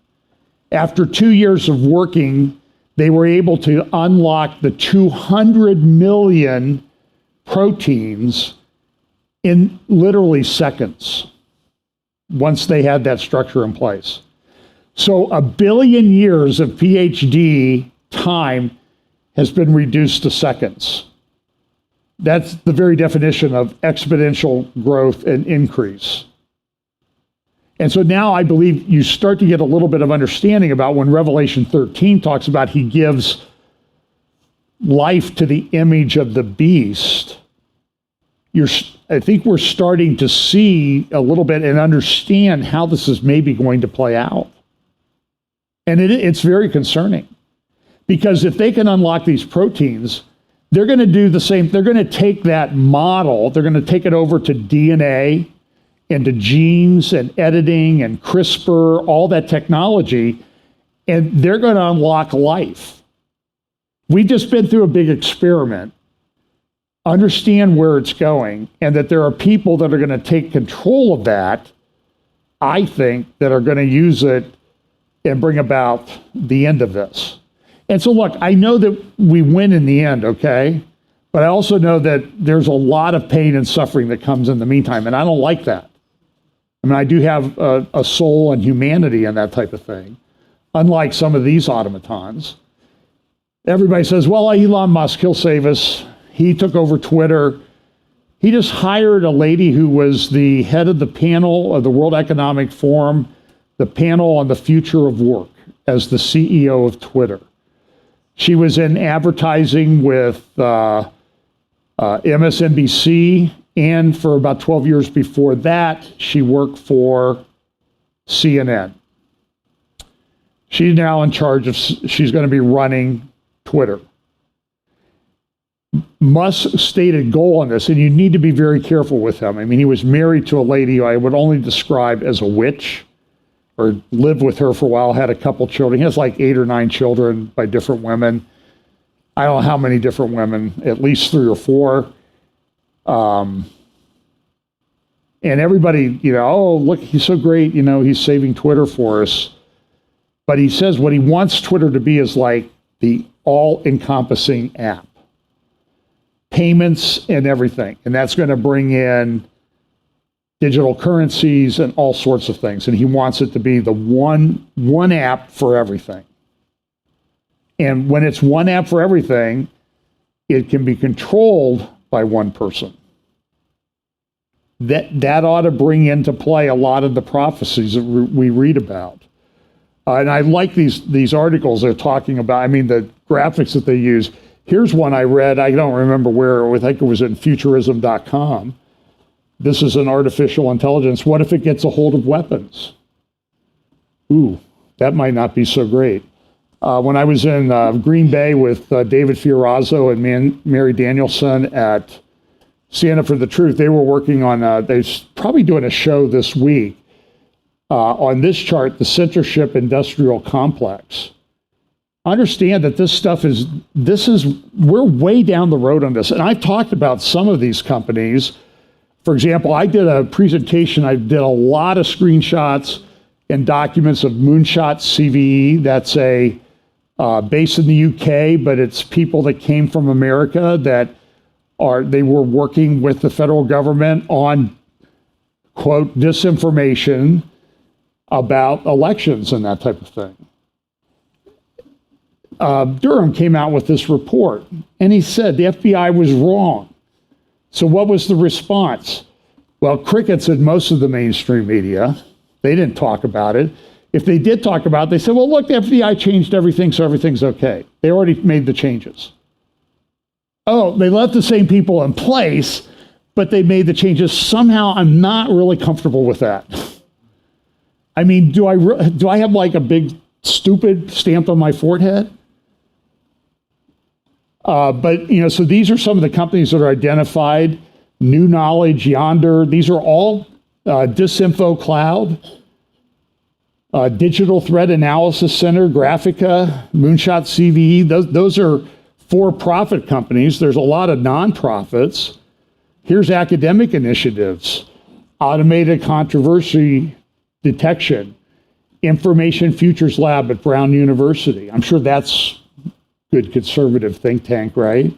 After 2 years of working, they were able to unlock the 200 million proteins in literally seconds once they had that structure in place. So 1 billion years of PhD time has been reduced to seconds. That's the very definition of exponential growth and increase. And so now I believe you start to get a little bit of understanding about when Revelation 13 talks about he gives life to the image of the beast. I think we're starting to see a little bit and understand how this is maybe going to play out. And it's very concerning, because if they can unlock these proteins, they're going to do the same. They're going to take that model, they're going to take it over to DNA and to genes and editing and CRISPR, all that technology, and they're going to unlock life. We've just been through a big experiment. Understand where it's going, and that there are people that are going to take control of that, I think, that are going to use it and bring about the end of this. And so, look, I know that we win in the end, okay? But I also know that there's a lot of pain and suffering that comes in the meantime, and I don't like that. I mean, I do have a soul and humanity and that type of thing, unlike some of these automatons. Everybody says, well, Elon Musk, he'll save us. He took over Twitter. He just hired a lady who was the head of the panel of the World Economic Forum, the panel on the future of work, as the CEO of Twitter. She was in advertising with MSNBC, and for about 12 years before that, she worked for CNN. She's now in charge of, she's going to be running Twitter. Musk's stated goal on this, and you need to be very careful with him. I mean, he was married to a lady who I would only describe as a witch, or lived with her for a while, had a couple children. He has like 8 or 9 children by different women. I don't know how many different women, at least 3 or 4. And everybody, oh, look, he's so great, he's saving Twitter for us. But he says what he wants Twitter to be is like the all-encompassing app. Payments and everything. And that's going to bring in digital currencies and all sorts of things. And he wants it to be the one app for everything. And when it's one app for everything, it can be controlled by one person. That ought to bring into play a lot of the prophecies that we read about. And I like these articles they're talking about. I mean, the graphics that they use. Here's one I read. I don't remember where. I think it was in futurism.com. This is an artificial intelligence. What if it gets a hold of weapons? Ooh, that might not be so great. When I was in Green Bay with David Fiorazzo and Mary Danielson at Stand Up for the Truth, they were working on, they're probably doing a show this week on this chart, the censorship industrial complex. Understand that we're way down the road on this. And I've talked about some of these companies. For example, I did a presentation, I did a lot of screenshots and documents of Moonshot CVE. That's based in the UK, but it's people that came from America they were working with the federal government on, quote, disinformation about elections and that type of thing. Durham came out with this report, and he said the FBI was wrong. So what was the response? Well, crickets in most of the mainstream media. They didn't talk about it. If they did talk about it, they said, well, look, the FBI changed everything, so everything's okay. They already made the changes. Oh, they left the same people in place, but they made the changes. Somehow, I'm not really comfortable with that. I mean, do I have like a big stupid stamped on my forehead? But, so these are some of the companies that are identified. New Knowledge, Yonder, these are all Disinfo Cloud, Digital Threat Analysis Center, Graphica, Moonshot CVE. Those are for-profit companies. There's a lot of nonprofits. Here's academic initiatives, Automated Controversy Detection, Information Futures Lab at Brown University. I'm sure that's good conservative think tank, right?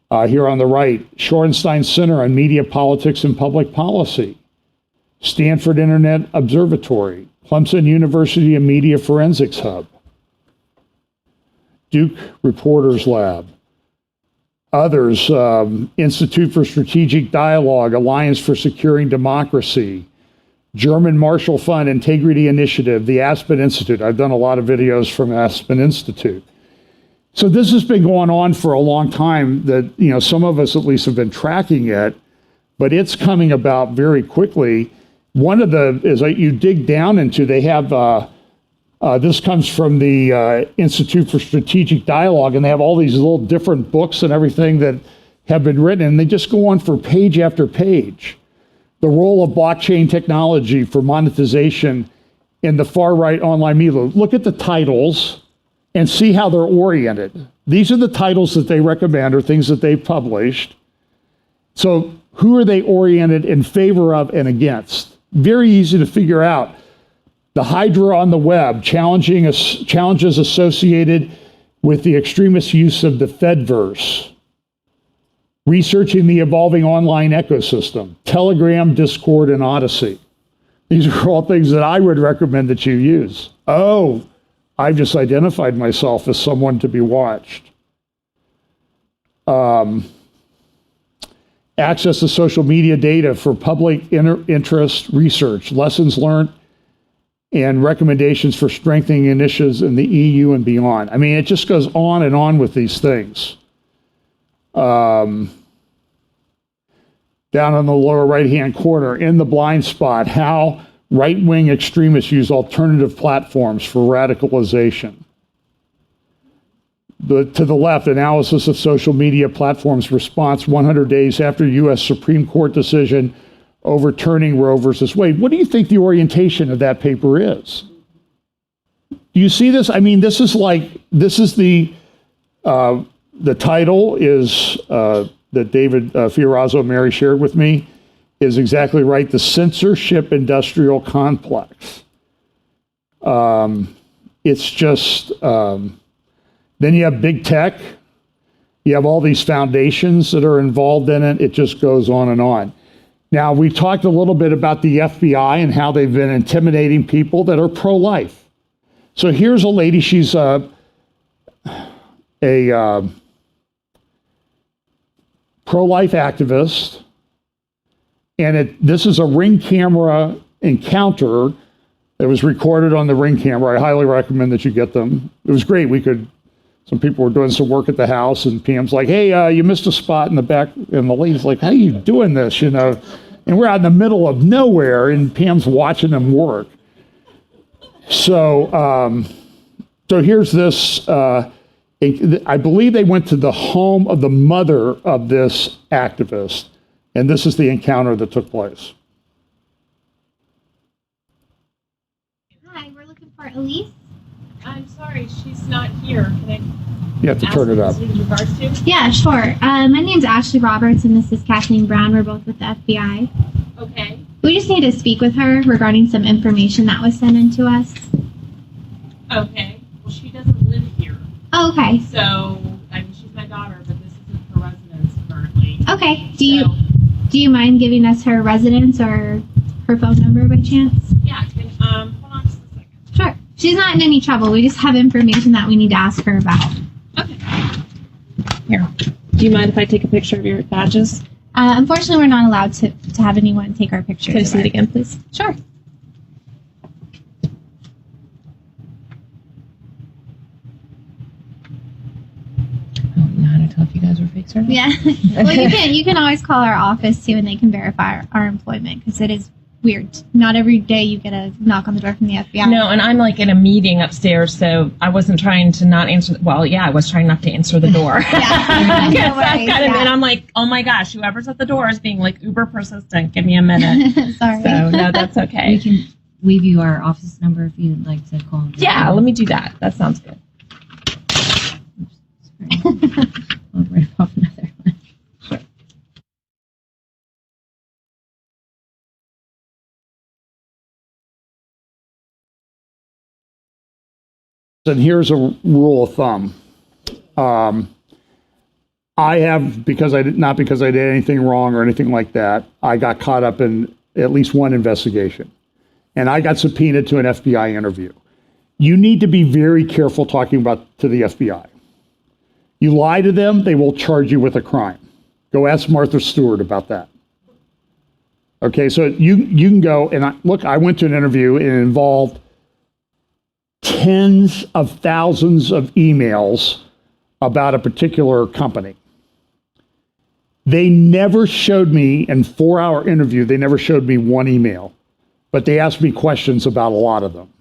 Here on the right, Shorenstein Center on Media, Politics, and Public Policy, Stanford Internet Observatory, Clemson University and Media Forensics Hub, Duke Reporters Lab, others, Institute for Strategic Dialogue, Alliance for Securing Democracy, German Marshall Fund Integrity Initiative, the Aspen Institute. I've done a lot of videos from Aspen Institute. So this has been going on for a long time that, some of us at least have been tracking it, but it's coming about very quickly. One of as you dig down into, they have, this comes from the Institute for Strategic Dialogue, and they have all these little different books and everything that have been written, and they just go on for page after page. The role of blockchain technology for monetization in the far-right online media. Look at the titles and see how they're oriented. These are the titles that they recommend or things that they've published. So who are they oriented in favor of and against? Very easy to figure out. The Hydra on the web, challenges associated with the extremist use of the Fedverse. Researching the evolving online ecosystem, Telegram, Discord, and Odyssey. These are all things that I would recommend that you use. Oh, I've just identified myself as someone to be watched. Access to social media data for public interest research, lessons learned, and recommendations for strengthening initiatives in the EU and beyond. I mean, it just goes on and on with these things. Down on the lower right-hand corner, in the blind spot, how right-wing extremists use alternative platforms for radicalization. To the left, analysis of social media platforms response 100 days after U.S. Supreme Court decision overturning Roe versus Wade. What do you think the orientation of that paper is? Do you see this? I mean, this is the title is that David Fiorazo and Mary shared with me is exactly right. The censorship industrial complex. It's just, then you have big tech. You have all these foundations that are involved in it. It just goes on and on. Now, we talked a little bit about the FBI and how they've been intimidating people that are pro-life. So here's a lady, she's a pro-life activist, and this is a Ring camera encounter that was recorded on the Ring camera. I highly recommend that you get them. It was great. Some people were doing some work at the house, and Pam's like, hey, you missed a spot in the back, and the lady's like, how are you doing this, And we're out in the middle of nowhere, and Pam's watching them work. So here's this, I believe they went to the home of the mother of this activist, and this is the encounter that took place. for Elise? I'm sorry, she's not here. Can I You have to turn it up. ask what this is in regards to? Yeah, sure. My name's Ashley Roberts and this is Kathleen Brown. We're both with the FBI. Okay. We just need to speak with her regarding some information that was sent in to us. Okay. Well, she doesn't live here. Oh, okay. So, I mean, she's my daughter, but this isn't her residence currently. Okay. Do you mind giving us her residence or her phone number by chance? Yeah, hold on just a second. Sure. She's not in any trouble. We just have information that we need to ask her about. Okay. Here. Do you mind if I take a picture of your badges? Unfortunately, we're not allowed to have anyone take our pictures. Can I see it again, please? Sure. I don't know how to tell if you guys are fakes or not. Yeah. Well, you can always call our office too, and they can verify our employment because it is weird. Not every day you get a knock on the door from the FBI. No, and I'm like in a meeting upstairs, so I wasn't trying to not answer. I was trying not to answer the door. Yeah. Because No I've worries, got him, yeah. and I'm like, oh my gosh, whoever's at the door is being like uber persistent. Give me a minute. Sorry. So no, that's okay. We can leave you our office number if you'd like to call. Yeah, let me do that. That sounds good. I'll write off another one. And here's a rule of thumb. I have, not because I did anything wrong or anything like that, I got caught up in at least one investigation. And I got subpoenaed to an FBI interview. You need to be very careful talking to the FBI. You lie to them, they will charge you with a crime. Go ask Martha Stewart about that. Okay, so you can go, and I went to an interview and it involved tens of thousands of emails about a particular company. They never showed me, in 4-hour interview, they never showed me one email, but they asked me questions about a lot of them.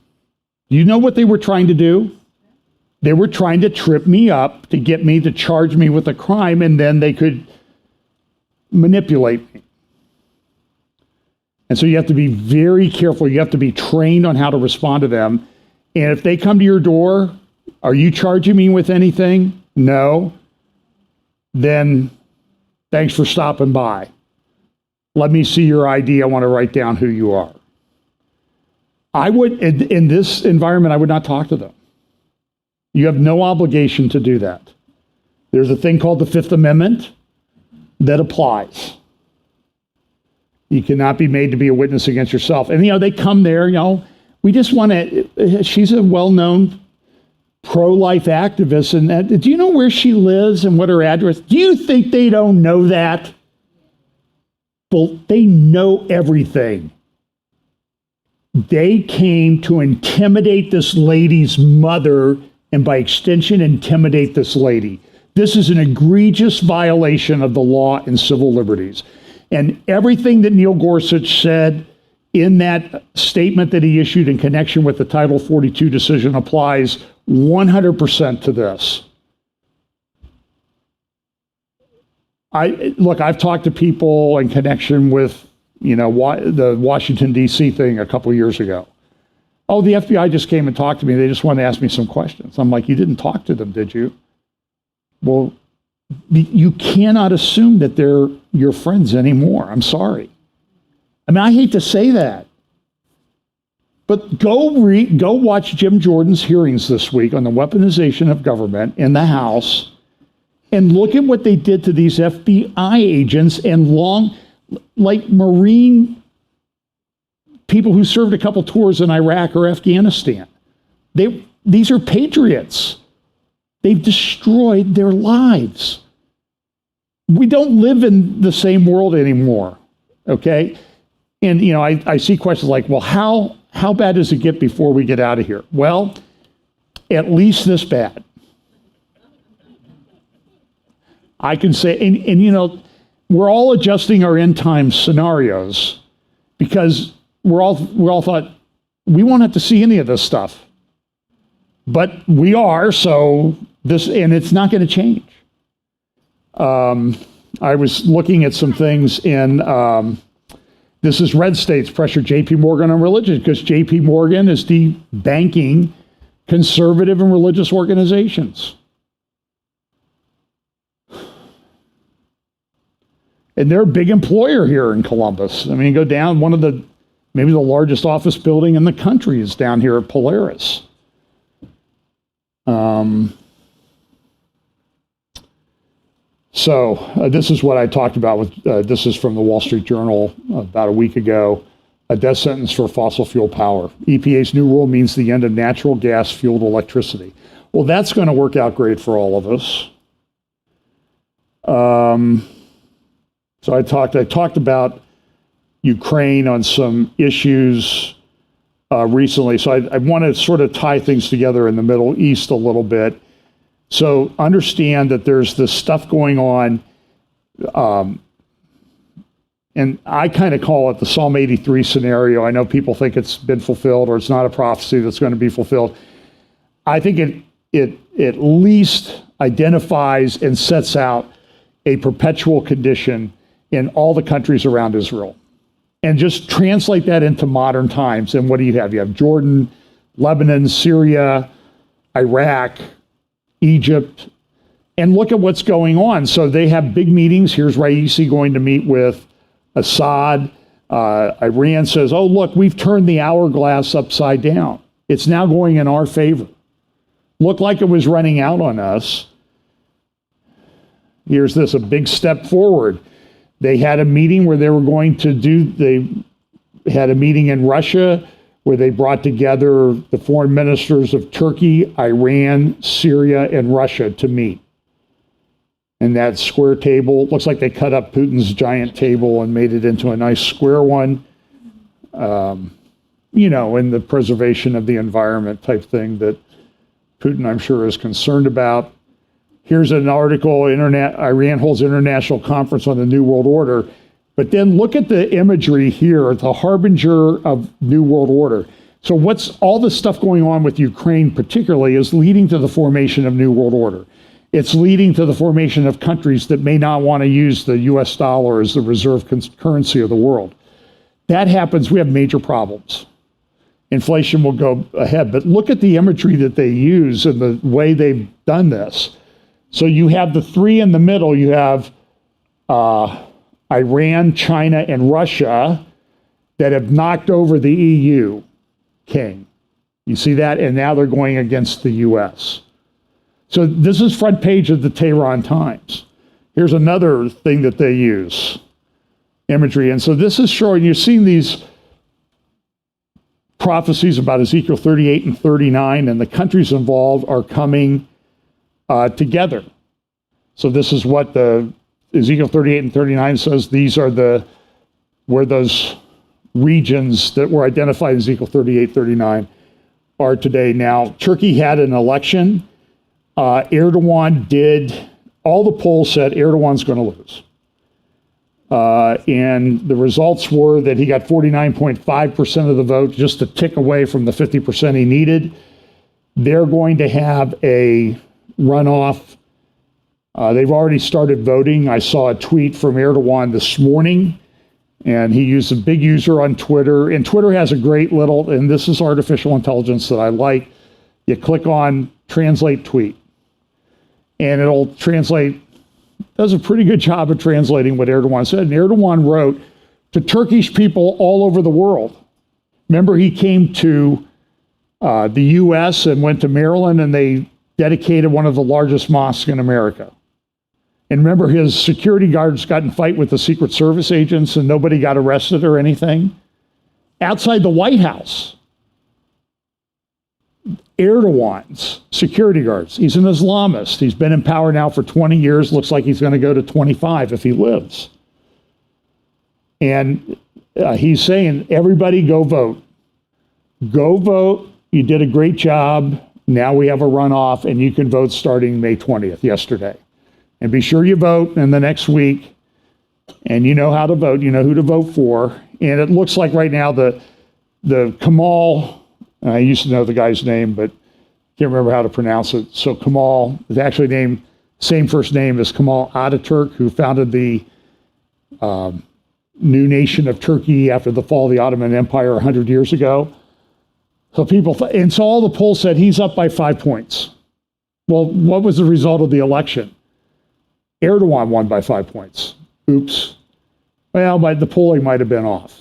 You know what they were trying to do? They were trying to trip me up to get me to charge me with a crime, and then they could manipulate me. And so you have to be very careful. You have to be trained on how to respond to them. And if they come to your door, are you charging me with anything? No. Then thanks for stopping by. Let me see your ID. I want to write down who you are. I would, in this environment, I would not talk to them. You have no obligation to do that. There's a thing called the Fifth Amendment that applies. You cannot be made to be a witness against yourself. And, they come there, we just want to, she's a well-known pro-life activist. And do you know where she lives and what her address? Do you think they don't know that? Well, they know everything. They came to intimidate this lady's mother and by extension, intimidate this lady. This is an egregious violation of the law and civil liberties. And everything that Neil Gorsuch said in that statement that he issued in connection with the Title 42 decision applies 100% to this. I've talked to people in connection with, the Washington, D.C. thing a couple of years ago. Oh, the FBI just came and talked to me. They just wanted to ask me some questions. I'm like, you didn't talk to them, did you? Well, you cannot assume that they're your friends anymore. I'm sorry. I mean, I hate to say that. But go watch Jim Jordan's hearings this week on the weaponization of government in the House and look at what they did to these FBI agents and Marine people who served a couple tours in Iraq or Afghanistan. These are patriots. They've destroyed their lives. We don't live in the same world anymore, okay? And, I see questions like, well, how bad does it get before we get out of here? Well, at least this bad. I can say, and we're all adjusting our end time scenarios because we're all thought we won't have to see any of this stuff, but we are. So and it's not going to change. I was looking at some things in This is red states pressure JP Morgan on religion because JP Morgan is debanking conservative and religious organizations. And they're a big employer here in Columbus. I mean, go down, maybe the largest office building in the country is down here at Polaris. This is what I talked about with, this is from the Wall Street Journal about a week ago, a death sentence for fossil fuel power. EPA's new rule means the end of natural gas fueled electricity. Well, that's going to work out great for all of us. So I talked about Ukraine on some issues recently. So I want to sort of tie things together in the Middle East a little bit. So understand that there's this stuff going on, and I kind of call it the Psalm 83 scenario. I know people think it's been fulfilled or it's not a prophecy that's going to be fulfilled. I think it at least identifies and sets out a perpetual condition in all the countries around Israel. And just translate that into modern times. And what do you have? You have Jordan, Lebanon, Syria, Iraq, Egypt, and look at what's going on. So they have big meetings. Here's Raisi going to meet with Assad. Iran says, oh, look, we've turned the hourglass upside down. It's now going in our favor. Looked like it was running out on us. Here's this, a big step forward. They had a meeting where they were going to they had a meeting in Russia where they brought together the foreign ministers of Turkey, Iran, Syria, and Russia to meet. And that square table, looks like they cut up Putin's giant table and made it into a nice square one, in the preservation of the environment type thing that Putin, I'm sure, is concerned about. Here's an article, Iran holds international conference on the New World Order. But then look at the imagery here, the harbinger of New World Order. So what's all this stuff going on with Ukraine particularly is leading to the formation of New World Order. It's leading to the formation of countries that may not want to use the US dollar as the reserve currency of the world. That happens, we have major problems. Inflation will go ahead, but look at the imagery that they use and the way they've done this. So you have the three in the middle. You have Iran, China, and Russia that have knocked over the EU king. You see that? And now they're going against the US. So this is front page of the Tehran Times. Here's another thing that they use, imagery. And so this is showing, you're seeing these prophecies about Ezekiel 38 and 39, and the countries involved are coming together. So this is what the Ezekiel 38 and 39 says. These are where those regions that were identified in Ezekiel 38, 39 are today. Now, Turkey had an election. Erdogan did, all the polls said Erdogan's going to lose. And the results were that he got 49.5% of the vote, just a tick away from the 50% he needed. They're going to have a runoff. They've already started voting. I saw a tweet from Erdogan this morning, and he used a big user on Twitter. And Twitter has a great little, and this is artificial intelligence that I like. You click on translate tweet, and it'll translate, does a pretty good job of translating what Erdogan said. And Erdogan wrote to Turkish people all over the world. Remember, he came to the U.S. and went to Maryland, and they dedicated one of the largest mosques in America. And remember, his security guards got in a fight with the Secret Service agents and nobody got arrested or anything? Outside the White House, Erdogan's security guards, he's an Islamist. He's been in power now for 20 years. Looks like he's going to go to 25 if he lives. And he's saying, everybody go vote. Go vote. You did a great job. Now we have a runoff, and you can vote starting May 20th, yesterday. And be sure you vote in the next week, and you know how to vote. You know who to vote for. And it looks like right now the Kamal, I used to know the guy's name, but can't remember how to pronounce it. So Kamal is actually named, same first name as Kemal Ataturk, who founded the new nation of Turkey after the fall of the Ottoman Empire 100 years ago. So and so all the polls said he's up by 5 points. Well, what was the result of the election? Erdogan won by 5 points. Oops. Well, the polling might have been off.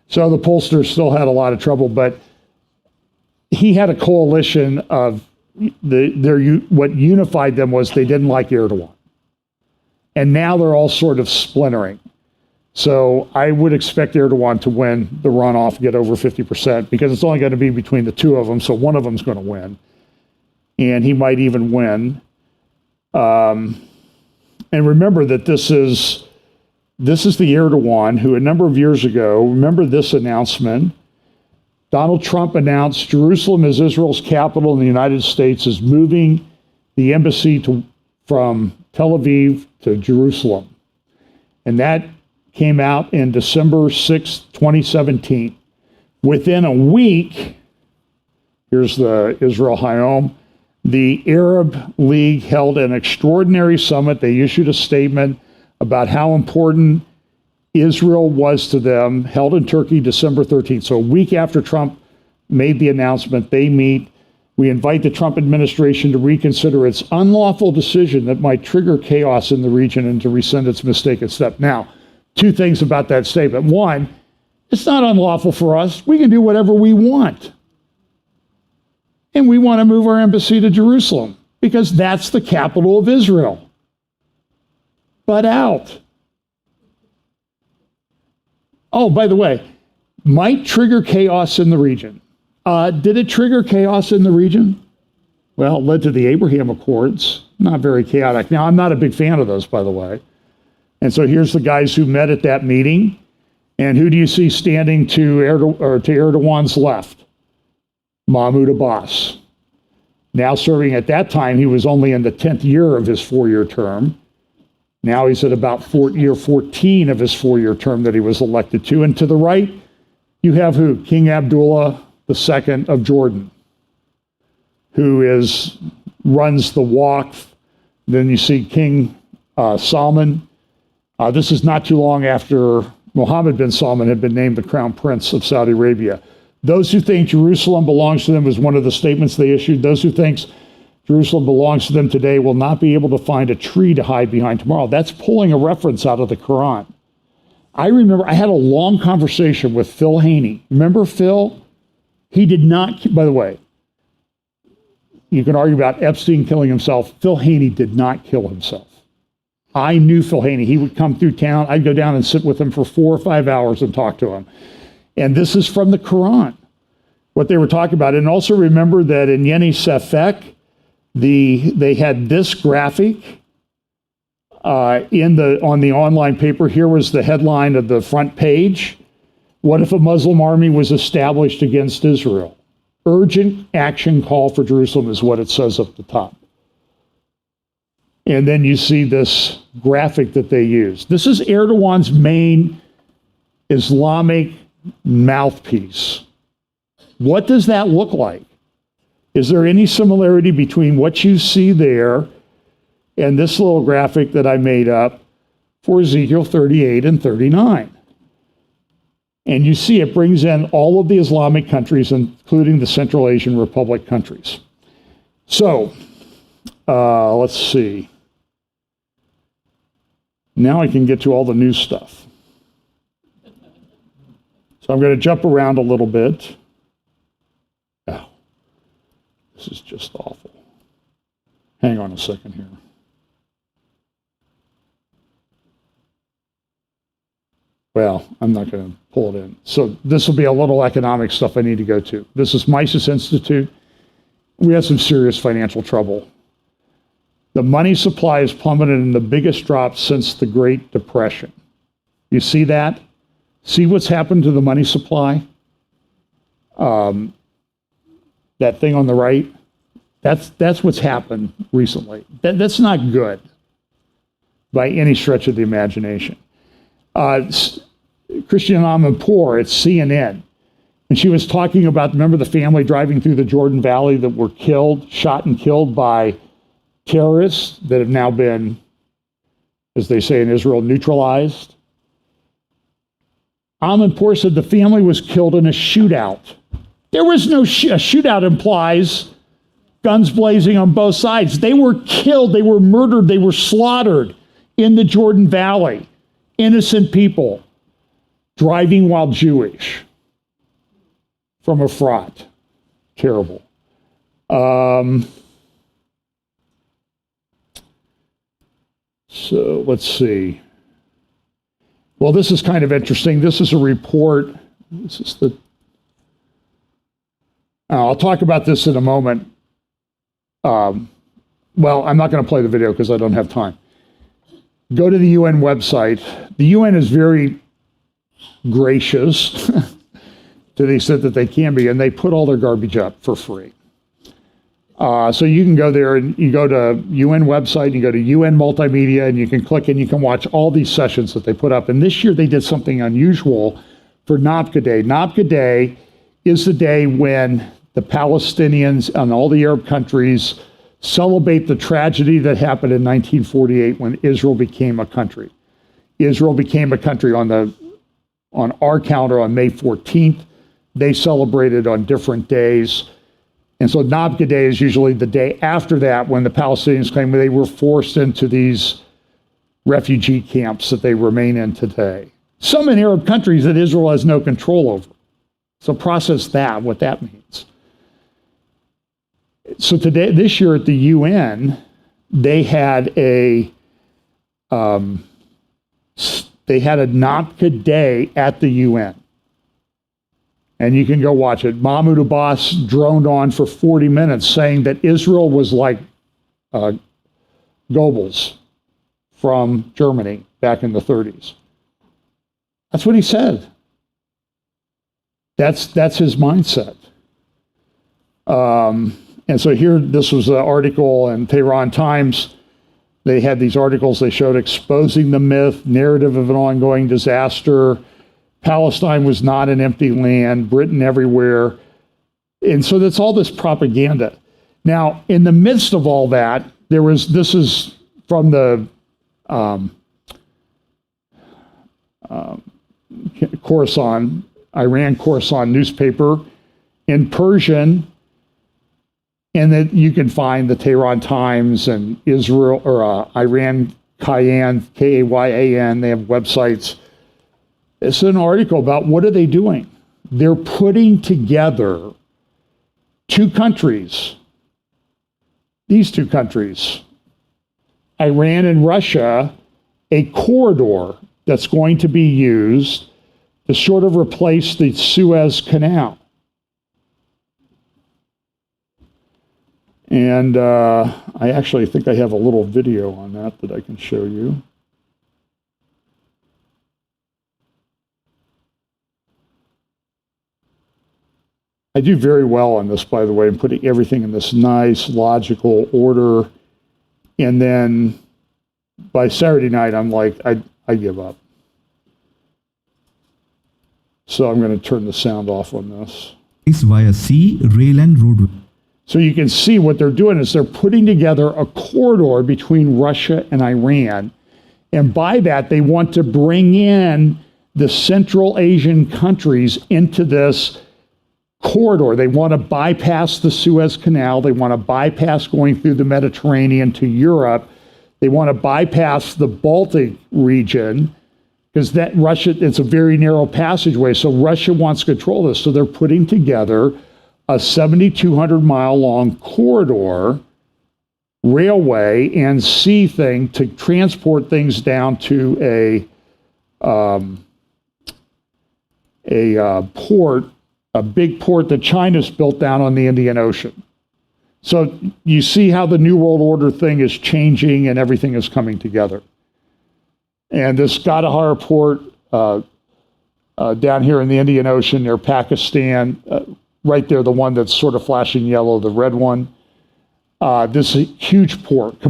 So the pollsters still had a lot of trouble, but he had a coalition of what unified them was they didn't like Erdogan. And now they're all sort of splintering. So I would expect Erdogan to win the runoff, get over 50%, because it's only going to be between the two of them, so one of them's going to win. And he might even win. And remember that this is the Erdogan who a number of years ago, remember this announcement, Donald Trump announced Jerusalem as Israel's capital in the United States is moving the embassy from Tel Aviv to Jerusalem. And that came out in December 6, 2017. Within a week, here's the Israel Hayom, the Arab League held an extraordinary summit. They issued a statement about how important Israel was to them, held in Turkey December 13th. So a week after Trump made the announcement, they meet. We invite the Trump administration to reconsider its unlawful decision that might trigger chaos in the region and to rescind its mistaken step. Now, two things about that statement. One, it's not unlawful for us. We can do whatever we want. And we want to move our embassy to Jerusalem because that's the capital of Israel. But out. Oh, by the way, might trigger chaos in the region. Did it trigger chaos in the region? Well, it led to the Abraham Accords. Not very chaotic. Now, I'm not a big fan of those, by the way. And so here's the guys who met at that meeting. And who do you see standing to Erdogan's left? Mahmoud Abbas. Now serving at that time, he was only in the 10th year of his 4-year term. Now he's at about year 14 of his 4-year term that he was elected to. And to the right, you have who? King Abdullah II of Jordan, who runs the Waqf. Then you see King Salman. This is not too long after Mohammed bin Salman had been named the crown prince of Saudi Arabia. Those who think Jerusalem belongs to them was one of the statements they issued. Those who think Jerusalem belongs to them today will not be able to find a tree to hide behind tomorrow. That's pulling a reference out of the Quran. I remember I had a long conversation with Phil Haney. Remember Phil? He did not, by the way, you can argue about Epstein killing himself. Phil Haney did not kill himself. I knew Phil Haney. He would come through town. I'd go down and sit with him for 4 or 5 hours and talk to him. And this is from the Quran, what they were talking about. And also remember that in Yeni Sefek, they had this graphic on the online paper. Here was the headline of the front page. What if a Muslim army was established against Israel? Urgent action call for Jerusalem is what it says up the top. And then you see this graphic that they use. This is Erdogan's main Islamic mouthpiece. What does that look like? Is there any similarity between what you see there and this little graphic that I made up for Ezekiel 38 and 39? And you see it brings in all of the Islamic countries, including the Central Asian Republic countries. So, let's see. Now I can get to all the new stuff. So I'm going to jump around a little bit. Oh, this is just awful. Hang on a second here. Well, I'm not going to pull it in. So this will be a little economic stuff I need to go to. This is Mises Institute. We have some serious financial trouble. The money supply has plummeted in the biggest drop since the Great Depression. You see that? See what's happened to the money supply? That thing on the right? That's what's happened recently. That's not good by any stretch of the imagination. Christiane Amanpour at CNN, and she was talking about, remember the family driving through the Jordan Valley that were shot and killed by terrorists that have now been, as they say in Israel, neutralized? Amanpour said the family was killed in a shootout. There was no a shootout implies guns blazing on both sides. They were killed, they were murdered, they were slaughtered in the Jordan Valley. Innocent people driving while Jewish from Efrat. Terrible. So let's see. Well, this is kind of interesting. This is a report. This is the. I'll talk about this in a moment. Well, I'm not going to play the video because I don't have time. Go to the UN website. The UN is very gracious to the extent that they can be, and they put all their garbage up for free. So you can go there and you go to UN website, you go to UN Multimedia, and you can click and you can watch all these sessions that they put up. And this year they did something unusual for Nakba Day. Nakba Day is the day when the Palestinians and all the Arab countries celebrate the tragedy that happened in 1948 when Israel became a country. Israel became a country on our calendar on May 14th. They celebrated on different days. And so Nakba Day is usually the day after that when the Palestinians claim they were forced into these refugee camps that they remain in today. Some in Arab countries that Israel has no control over. So process that, what that means. So today, this year at the UN, they had a Nakba Day at the UN. And you can go watch it. Mahmoud Abbas droned on for 40 minutes saying that Israel was like Goebbels from Germany back in the 30s. That's what he said. That's his mindset. And so here, this was an article in Tehran Times. They had these articles they showed exposing the myth, narrative of an ongoing disaster. Palestine was not an empty land, Britain everywhere. And so that's all this propaganda. Now, in the midst of all that, this is from the Khorasan, Iran Khorasan newspaper in Persian, and that you can find the Tehran Times and Israel or Iran Kayan, Kayan. They have websites. It's an article about what are they doing? They're putting together two countries, these two countries, Iran and Russia, a corridor that's going to be used to sort of replace the Suez Canal. And I actually think I have a little video on that I can show you. I do very well on this, by the way, in putting everything in this nice, logical order. And then by Saturday night, I'm like, I give up. So I'm going to turn the sound off on this. Via sea, rail, and roadway. So you can see what they're doing is they're putting together a corridor between Russia and Iran. And by that, they want to bring in the Central Asian countries into this corridor. They want to bypass the Suez Canal. They want to bypass going through the Mediterranean to Europe. They want to bypass the Baltic region because that Russia, it's a very narrow passageway. So Russia wants to control this. So they're putting together a 7,200 mile long corridor, railway and sea thing to transport things down to a port, a big port that China's built down on the Indian Ocean. So you see how the New World Order thing is changing and everything is coming together. And this Gadahar port down here in the Indian Ocean near Pakistan, right there, the one that's sort of flashing yellow, the red one. This huge port,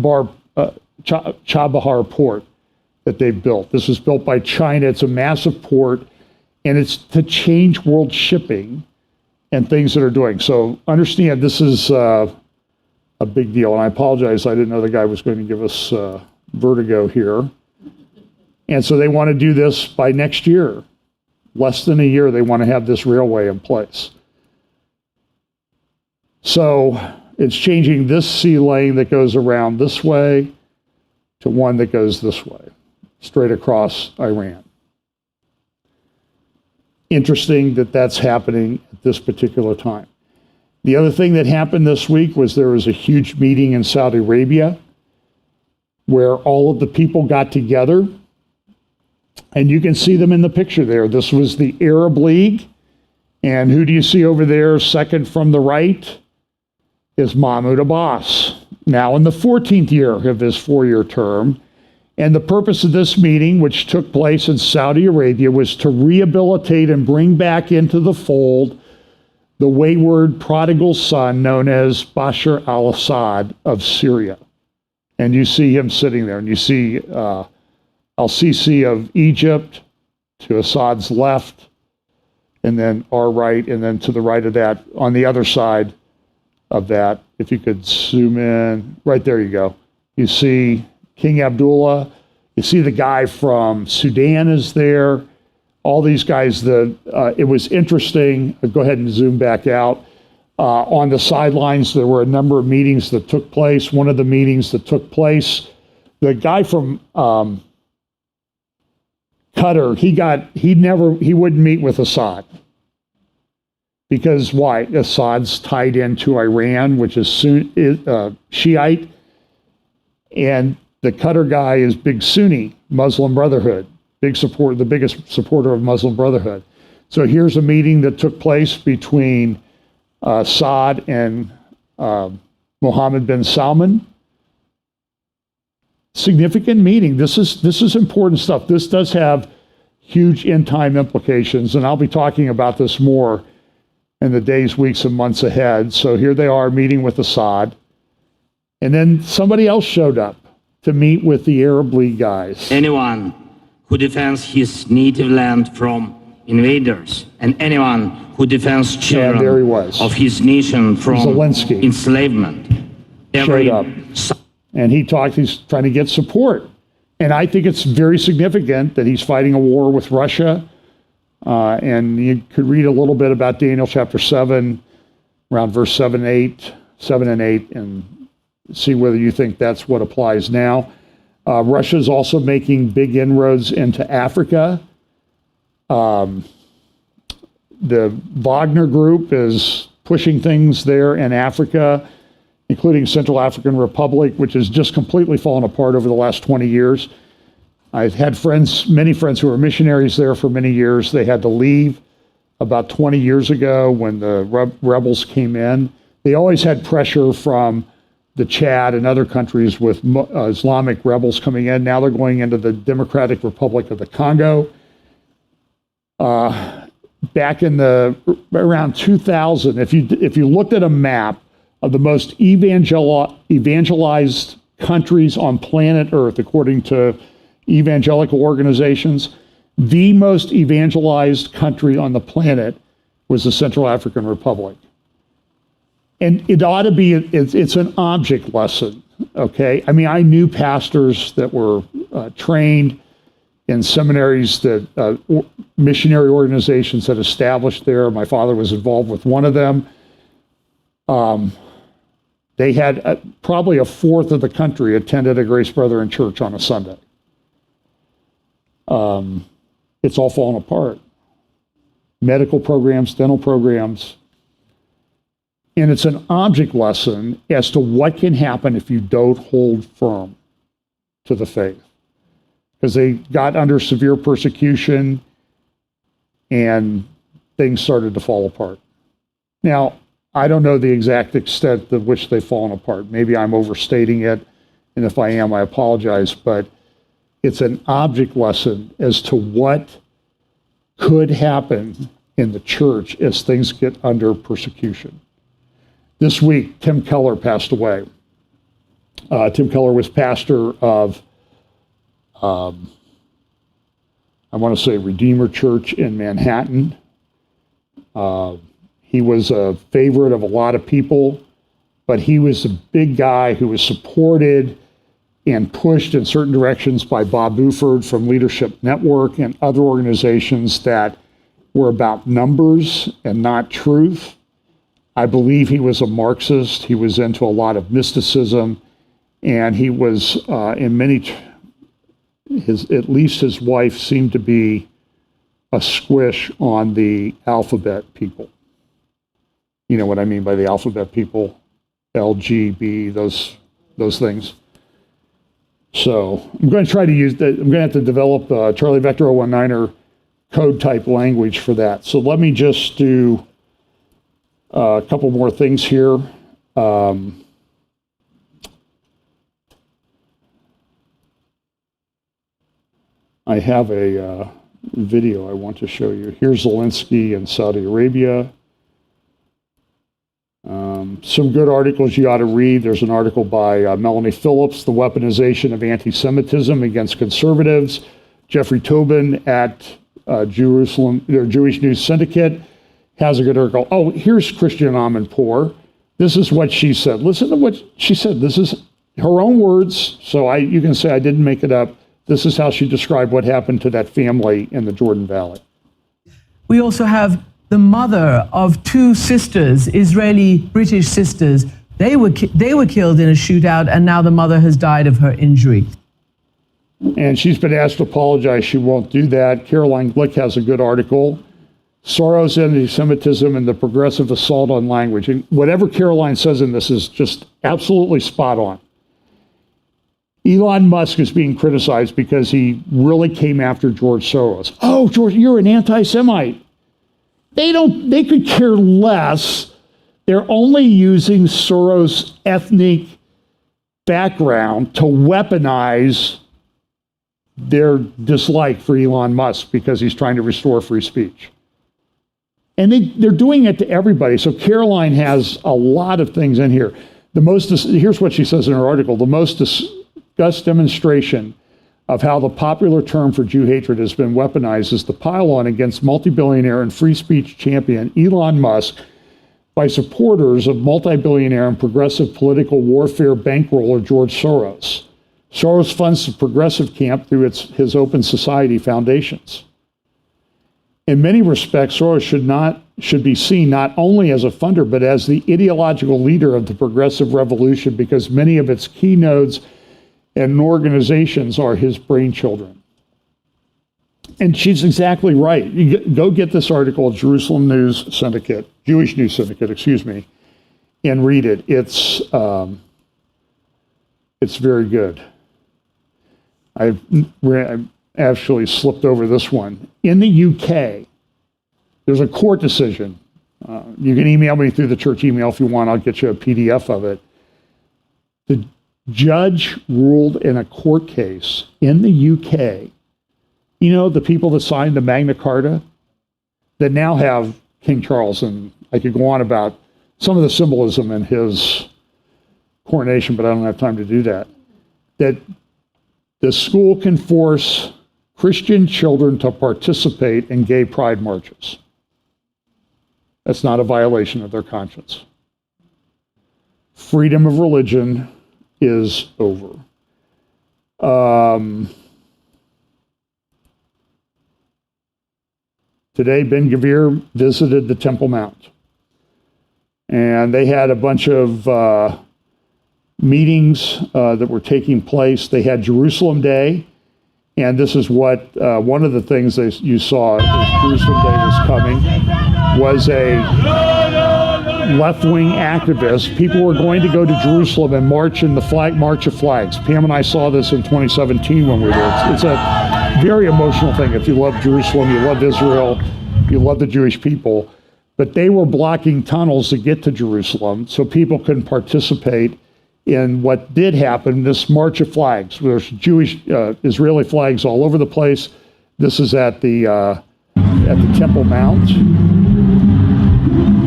Chabahar port that they've built. This was built by China. It's a massive port. And it's to change world shipping and things that are doing. So understand this is a big deal. And I apologize, I didn't know the guy was going to give us vertigo here. And so they want to do this by next year. Less than a year, they want to have this railway in place. So it's changing this sea lane that goes around this way to one that goes this way, straight across Iran. Interesting that that's happening at this particular time. The other thing that happened this week was there was a huge meeting in Saudi Arabia where all of the people got together, and you can see them in the picture there. This was the Arab League, and who do you see over there second from the right is Mahmoud Abbas, now in the 14th year of his 4-year term. And the purpose of this meeting, which took place in Saudi Arabia, was to rehabilitate and bring back into the fold the wayward prodigal son known as Bashar al-Assad of Syria. And you see him sitting there, and you see al-Sisi of Egypt to Assad's left, and then our right, and then to the right of that, on the other side of that, if you could zoom in, right there you go. You see King Abdullah, you see the guy from Sudan is there, all these guys. It was interesting. Go ahead and zoom back out. On the sidelines, there were a number of meetings that took place. One of the meetings that took place, the guy from Qatar, he wouldn't meet with Assad. Because why? Assad's tied into Iran, which is Shiite, and the Qatar guy is big Sunni, Muslim Brotherhood, the biggest supporter of Muslim Brotherhood. So here's a meeting that took place between Assad and Mohammed bin Salman. Significant meeting. This is important stuff. This does have huge end-time implications, and I'll be talking about this more in the days, weeks, and months ahead. So here they are meeting with Assad. And then somebody else showed up to meet with the Arab League guys. Anyone who defends his native land from invaders, and anyone who defends children of his nation from Zelensky enslavement. Showed up. And he's trying to get support. And I think it's very significant that he's fighting a war with Russia. And you could read a little bit about Daniel chapter 7, around verse 7 and 8, and see whether you think that's what applies now. Russia is also making big inroads into Africa. The Wagner Group is pushing things there in Africa, including Central African Republic, which has just completely fallen apart over the last 20 years. I've had many friends who were missionaries there for many years. They had to leave about 20 years ago when the rebels came in. They always had pressure from the Chad and other countries with Islamic rebels coming in. Now they're going into the Democratic Republic of the Congo. Back in around 2000, if you looked at a map of the most evangelized countries on planet Earth, according to evangelical organizations, the most evangelized country on the planet was the Central African Republic. And it ought to be, it's an object lesson, okay? I mean, I knew pastors that were trained in seminaries that missionary organizations had established there. My father was involved with one of them. They had probably a fourth of the country attended a Grace Brethren church on a Sunday. It's all fallen apart. Medical programs, dental programs. And it's an object lesson as to what can happen if you don't hold firm to the faith. Because they got under severe persecution and things started to fall apart. Now, I don't know the exact extent to which they've fallen apart. Maybe I'm overstating it, and if I am, I apologize, but it's an object lesson as to what could happen in the church as things get under persecution. This week, Tim Keller passed away. Tim Keller was pastor of, I want to say, Redeemer Church in Manhattan. He was a favorite of a lot of people, but he was a big guy who was supported and pushed in certain directions by Bob Buford from Leadership Network and other organizations that were about numbers and not truth. I believe he was a Marxist. He was into a lot of mysticism, and he was in many. At least his wife seemed to be a squish on the alphabet people. You know what I mean by the alphabet people, LGB, those things. So I'm going to try to use that. I'm going to have to develop Charlie Vector 019er code type language for that. So let me just do a couple more things here. I have a video I want to show you. Here's Zelensky in Saudi Arabia. Some good articles you ought to read. There's an article by Melanie Phillips, The Weaponization of Anti-Semitism Against Conservatives. Jeffrey Tobin at Jewish News Syndicate has a good article. Oh, here's Christian Amanpour. This is what she said. Listen to what she said. This is her own words, so you can say I didn't make it up. This is how she described what happened to that family in the Jordan Valley. We also have the mother of two sisters, Israeli-British sisters. They were killed in a shootout, and now the mother has died of her injury. And she's been asked to apologize. She won't do that. Caroline Glick has a good article. Soros, anti-Semitism, and the progressive assault on language. And whatever Caroline says in this is just absolutely spot on. Elon Musk is being criticized because he really came after George Soros. Oh, George, you're an anti-Semite. They could care less. They're only using Soros' ethnic background to weaponize their dislike for Elon Musk because he's trying to restore free speech. And they're doing it to everybody. So Caroline has a lot of things in here. Here's what she says in her article. The most discussed demonstration of how the popular term for Jew hatred has been weaponized is the pile-on against multi-billionaire and free speech champion Elon Musk by supporters of multi-billionaire and progressive political warfare bankroller George Soros. Soros funds the progressive camp through his Open Society foundations. In many respects, Soros should be seen not only as a funder, but as the ideological leader of the progressive revolution, because many of its key nodes and organizations are his brainchildren. And she's exactly right. You go get this article at Jewish News Syndicate, and read it. It's very good. I've actually slipped over this one. In the UK, there's a court decision. You can email me through the church email if you want. I'll get you a PDF of it. The judge ruled in a court case in the UK. You know, the people that signed the Magna Carta that now have King Charles, and I could go on about some of the symbolism in his coronation, but I don't have time to do that. That the school can force Christian children to participate in gay pride marches. That's not a violation of their conscience. Freedom of religion is over. Today, Ben-Gvir visited the Temple Mount, and they had a bunch of meetings that were taking place. They had Jerusalem Day, and this is what one of the things you saw as Jerusalem Day was coming was a left-wing activist. People were going to go to Jerusalem and march in the March of Flags. Pam and I saw this in 2017 when we were there. It's a very emotional thing. If you love Jerusalem, you love Israel, you love the Jewish people. But they were blocking tunnels to get to Jerusalem so people couldn't participate in what did happen, this March of Flags. There's Jewish, Israeli flags all over the place. This is at the Temple Mount.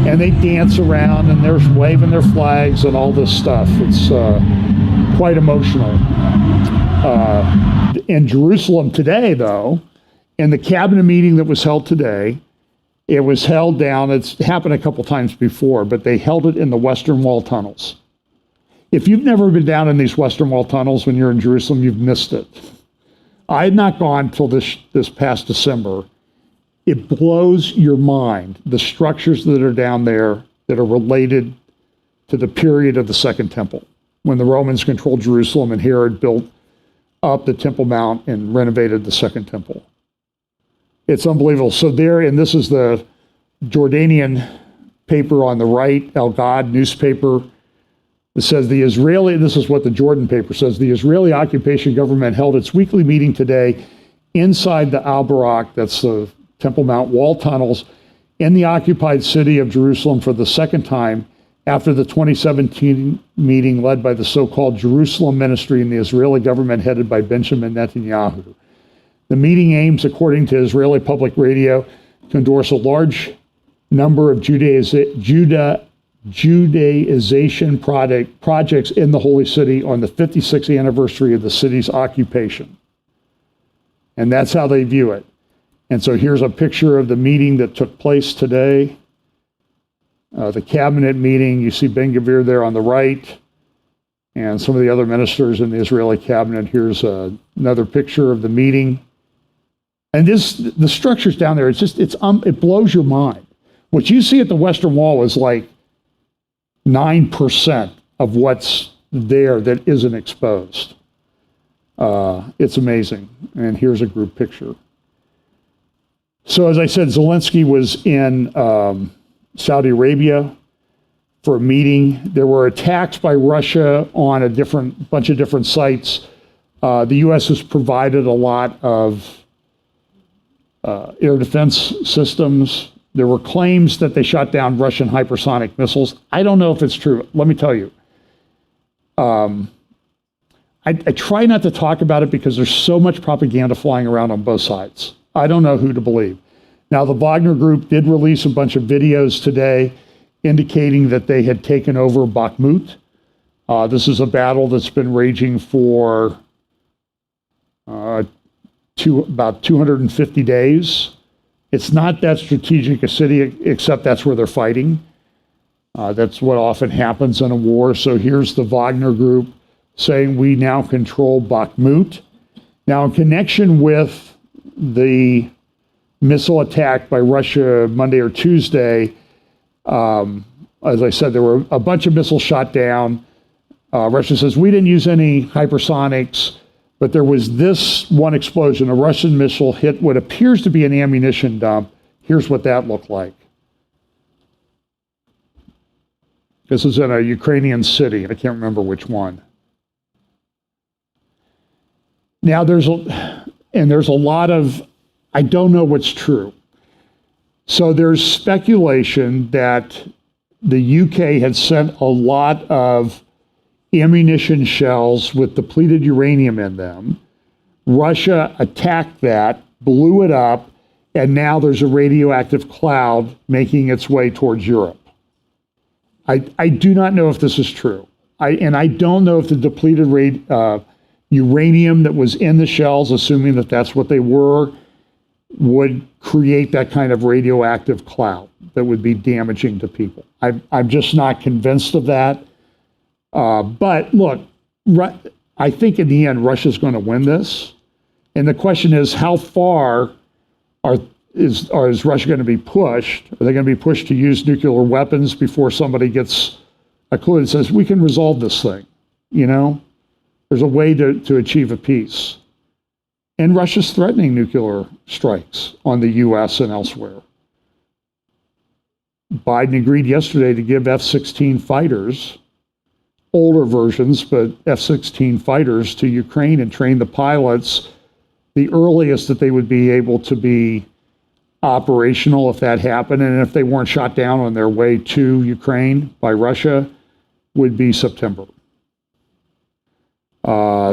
And they dance around and they're waving their flags and all this stuff. It's quite emotional. In Jerusalem today, though, in the cabinet meeting that was held today, it was held down. It's happened a couple times before, but they held it in the Western Wall tunnels. If you've never been down in these Western Wall tunnels when you're in Jerusalem, you've missed it. I had not gone till this past December, It blows your mind, the structures that are down there that are related to the period of the Second Temple, when the Romans controlled Jerusalem and Herod built up the Temple Mount and renovated the Second Temple. It's unbelievable. So there, and this is the Jordanian paper on the right, Al Gad newspaper. It says this is what the Jordan paper says, the Israeli occupation government held its weekly meeting today inside the Al-Barak, that's the Temple Mount wall tunnels, in the occupied city of Jerusalem for the second time after the 2017 meeting led by the so-called Jerusalem Ministry and the Israeli government headed by Benjamin Netanyahu. The meeting aims, according to Israeli public radio, to endorse a large number of Judaization projects in the Holy City on the 56th anniversary of the city's occupation. And that's how they view it. And so here's a picture of the meeting that took place today. The cabinet meeting, you see Ben-Gvir there on the right, and some of the other ministers in the Israeli cabinet. Here's another picture of the meeting. And the structures down there, it blows your mind. What you see at the Western Wall is like 9% of what's there that isn't exposed. It's amazing. And here's a group picture. So as I said, Zelensky was in Saudi Arabia for a meeting. There were attacks by Russia on a bunch of different sites. The U.S. has provided a lot of air defense systems. There were claims that they shot down Russian hypersonic missiles. I don't know if it's true. Let me tell you. I try not to talk about it because there's so much propaganda flying around on both sides. I don't know who to believe. Now, the Wagner Group did release a bunch of videos today indicating that they had taken over Bakhmut. This is a battle that's been raging for about 250 days. It's not that strategic a city, except that's where they're fighting. That's what often happens in a war. So here's the Wagner Group saying we now control Bakhmut. Now, in connection with the missile attack by Russia Monday or Tuesday, as I said, there were a bunch of missiles shot down. Russia says we didn't use any hypersonics, but there was this one explosion. A Russian missile hit what appears to be an ammunition dump. Here's what that looked like. This is in a Ukrainian city. I can't remember which one. Now there's a lot of, I don't know what's true. So there's speculation that the UK had sent a lot of ammunition shells with depleted uranium in them. Russia attacked that, blew it up, and now there's a radioactive cloud making its way towards Europe. I do not know if this is true. I don't know if the depleted uranium that was in the shells, assuming that that's what they were, would create that kind of radioactive cloud that would be damaging to people. I'm just not convinced of that. But look, I think in the end, Russia's going to win this. And the question is, how far is Russia going to be pushed? Are they going to be pushed to use nuclear weapons before somebody gets a clue that says, we can resolve this thing? You know, there's a way to achieve a peace. And Russia's threatening nuclear strikes on the U.S. and elsewhere. Biden agreed yesterday to give F-16 fighters, older versions, but F-16 fighters to Ukraine and train the pilots. The earliest that they would be able to be operational if that happened, and if they weren't shot down on their way to Ukraine by Russia, would be September.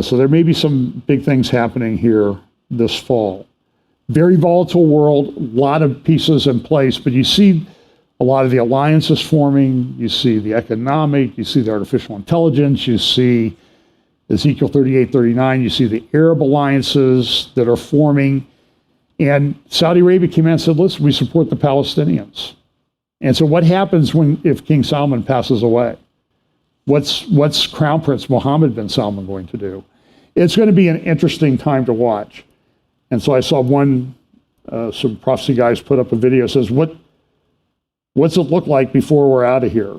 So there may be some big things happening here this fall. Very volatile world, a lot of pieces in place, but you see a lot of the alliances forming, you see the economic, you see the artificial intelligence, you see Ezekiel 38, 39, you see the Arab alliances that are forming. And Saudi Arabia came out and said, listen, we support the Palestinians. And so what happens if King Salman passes away? What's Crown Prince Mohammed bin Salman going to do? It's going to be an interesting time to watch. And so I saw one some prophecy guys put up a video that says, what's it look like before we're out of here?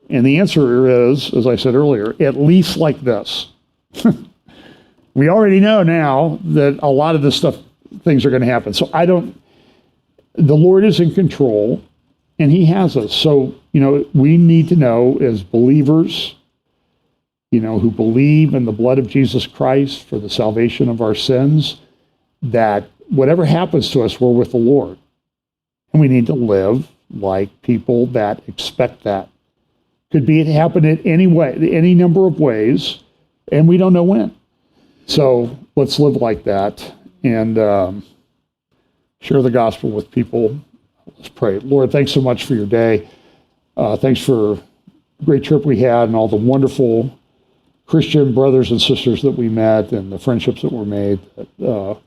And the answer is, as I said earlier, at least like this. We already know now that a lot of this stuff, things are going to happen. So the Lord is in control, and he has us. So, we need to know as believers, who believe in the blood of Jesus Christ for the salvation of our sins, that whatever happens to us, we're with the Lord. And we need to live like people that expect that. Could be it happen in any number of ways, and we don't know when. So let's live like that and share the gospel with people. Let's pray. Lord, thanks so much for your day. Thanks for the great trip we had and all the wonderful Christian brothers and sisters that we met and the friendships that were made that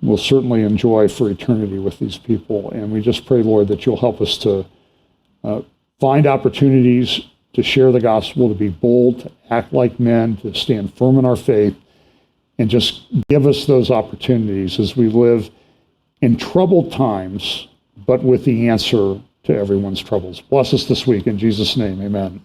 we'll certainly enjoy for eternity with these people. And we just pray, Lord, that you'll help us to find opportunities to share the gospel, to be bold, to act like men, to stand firm in our faith, and just give us those opportunities as we live in troubled times, but with the answer to everyone's troubles. Bless us this week in Jesus' name, amen.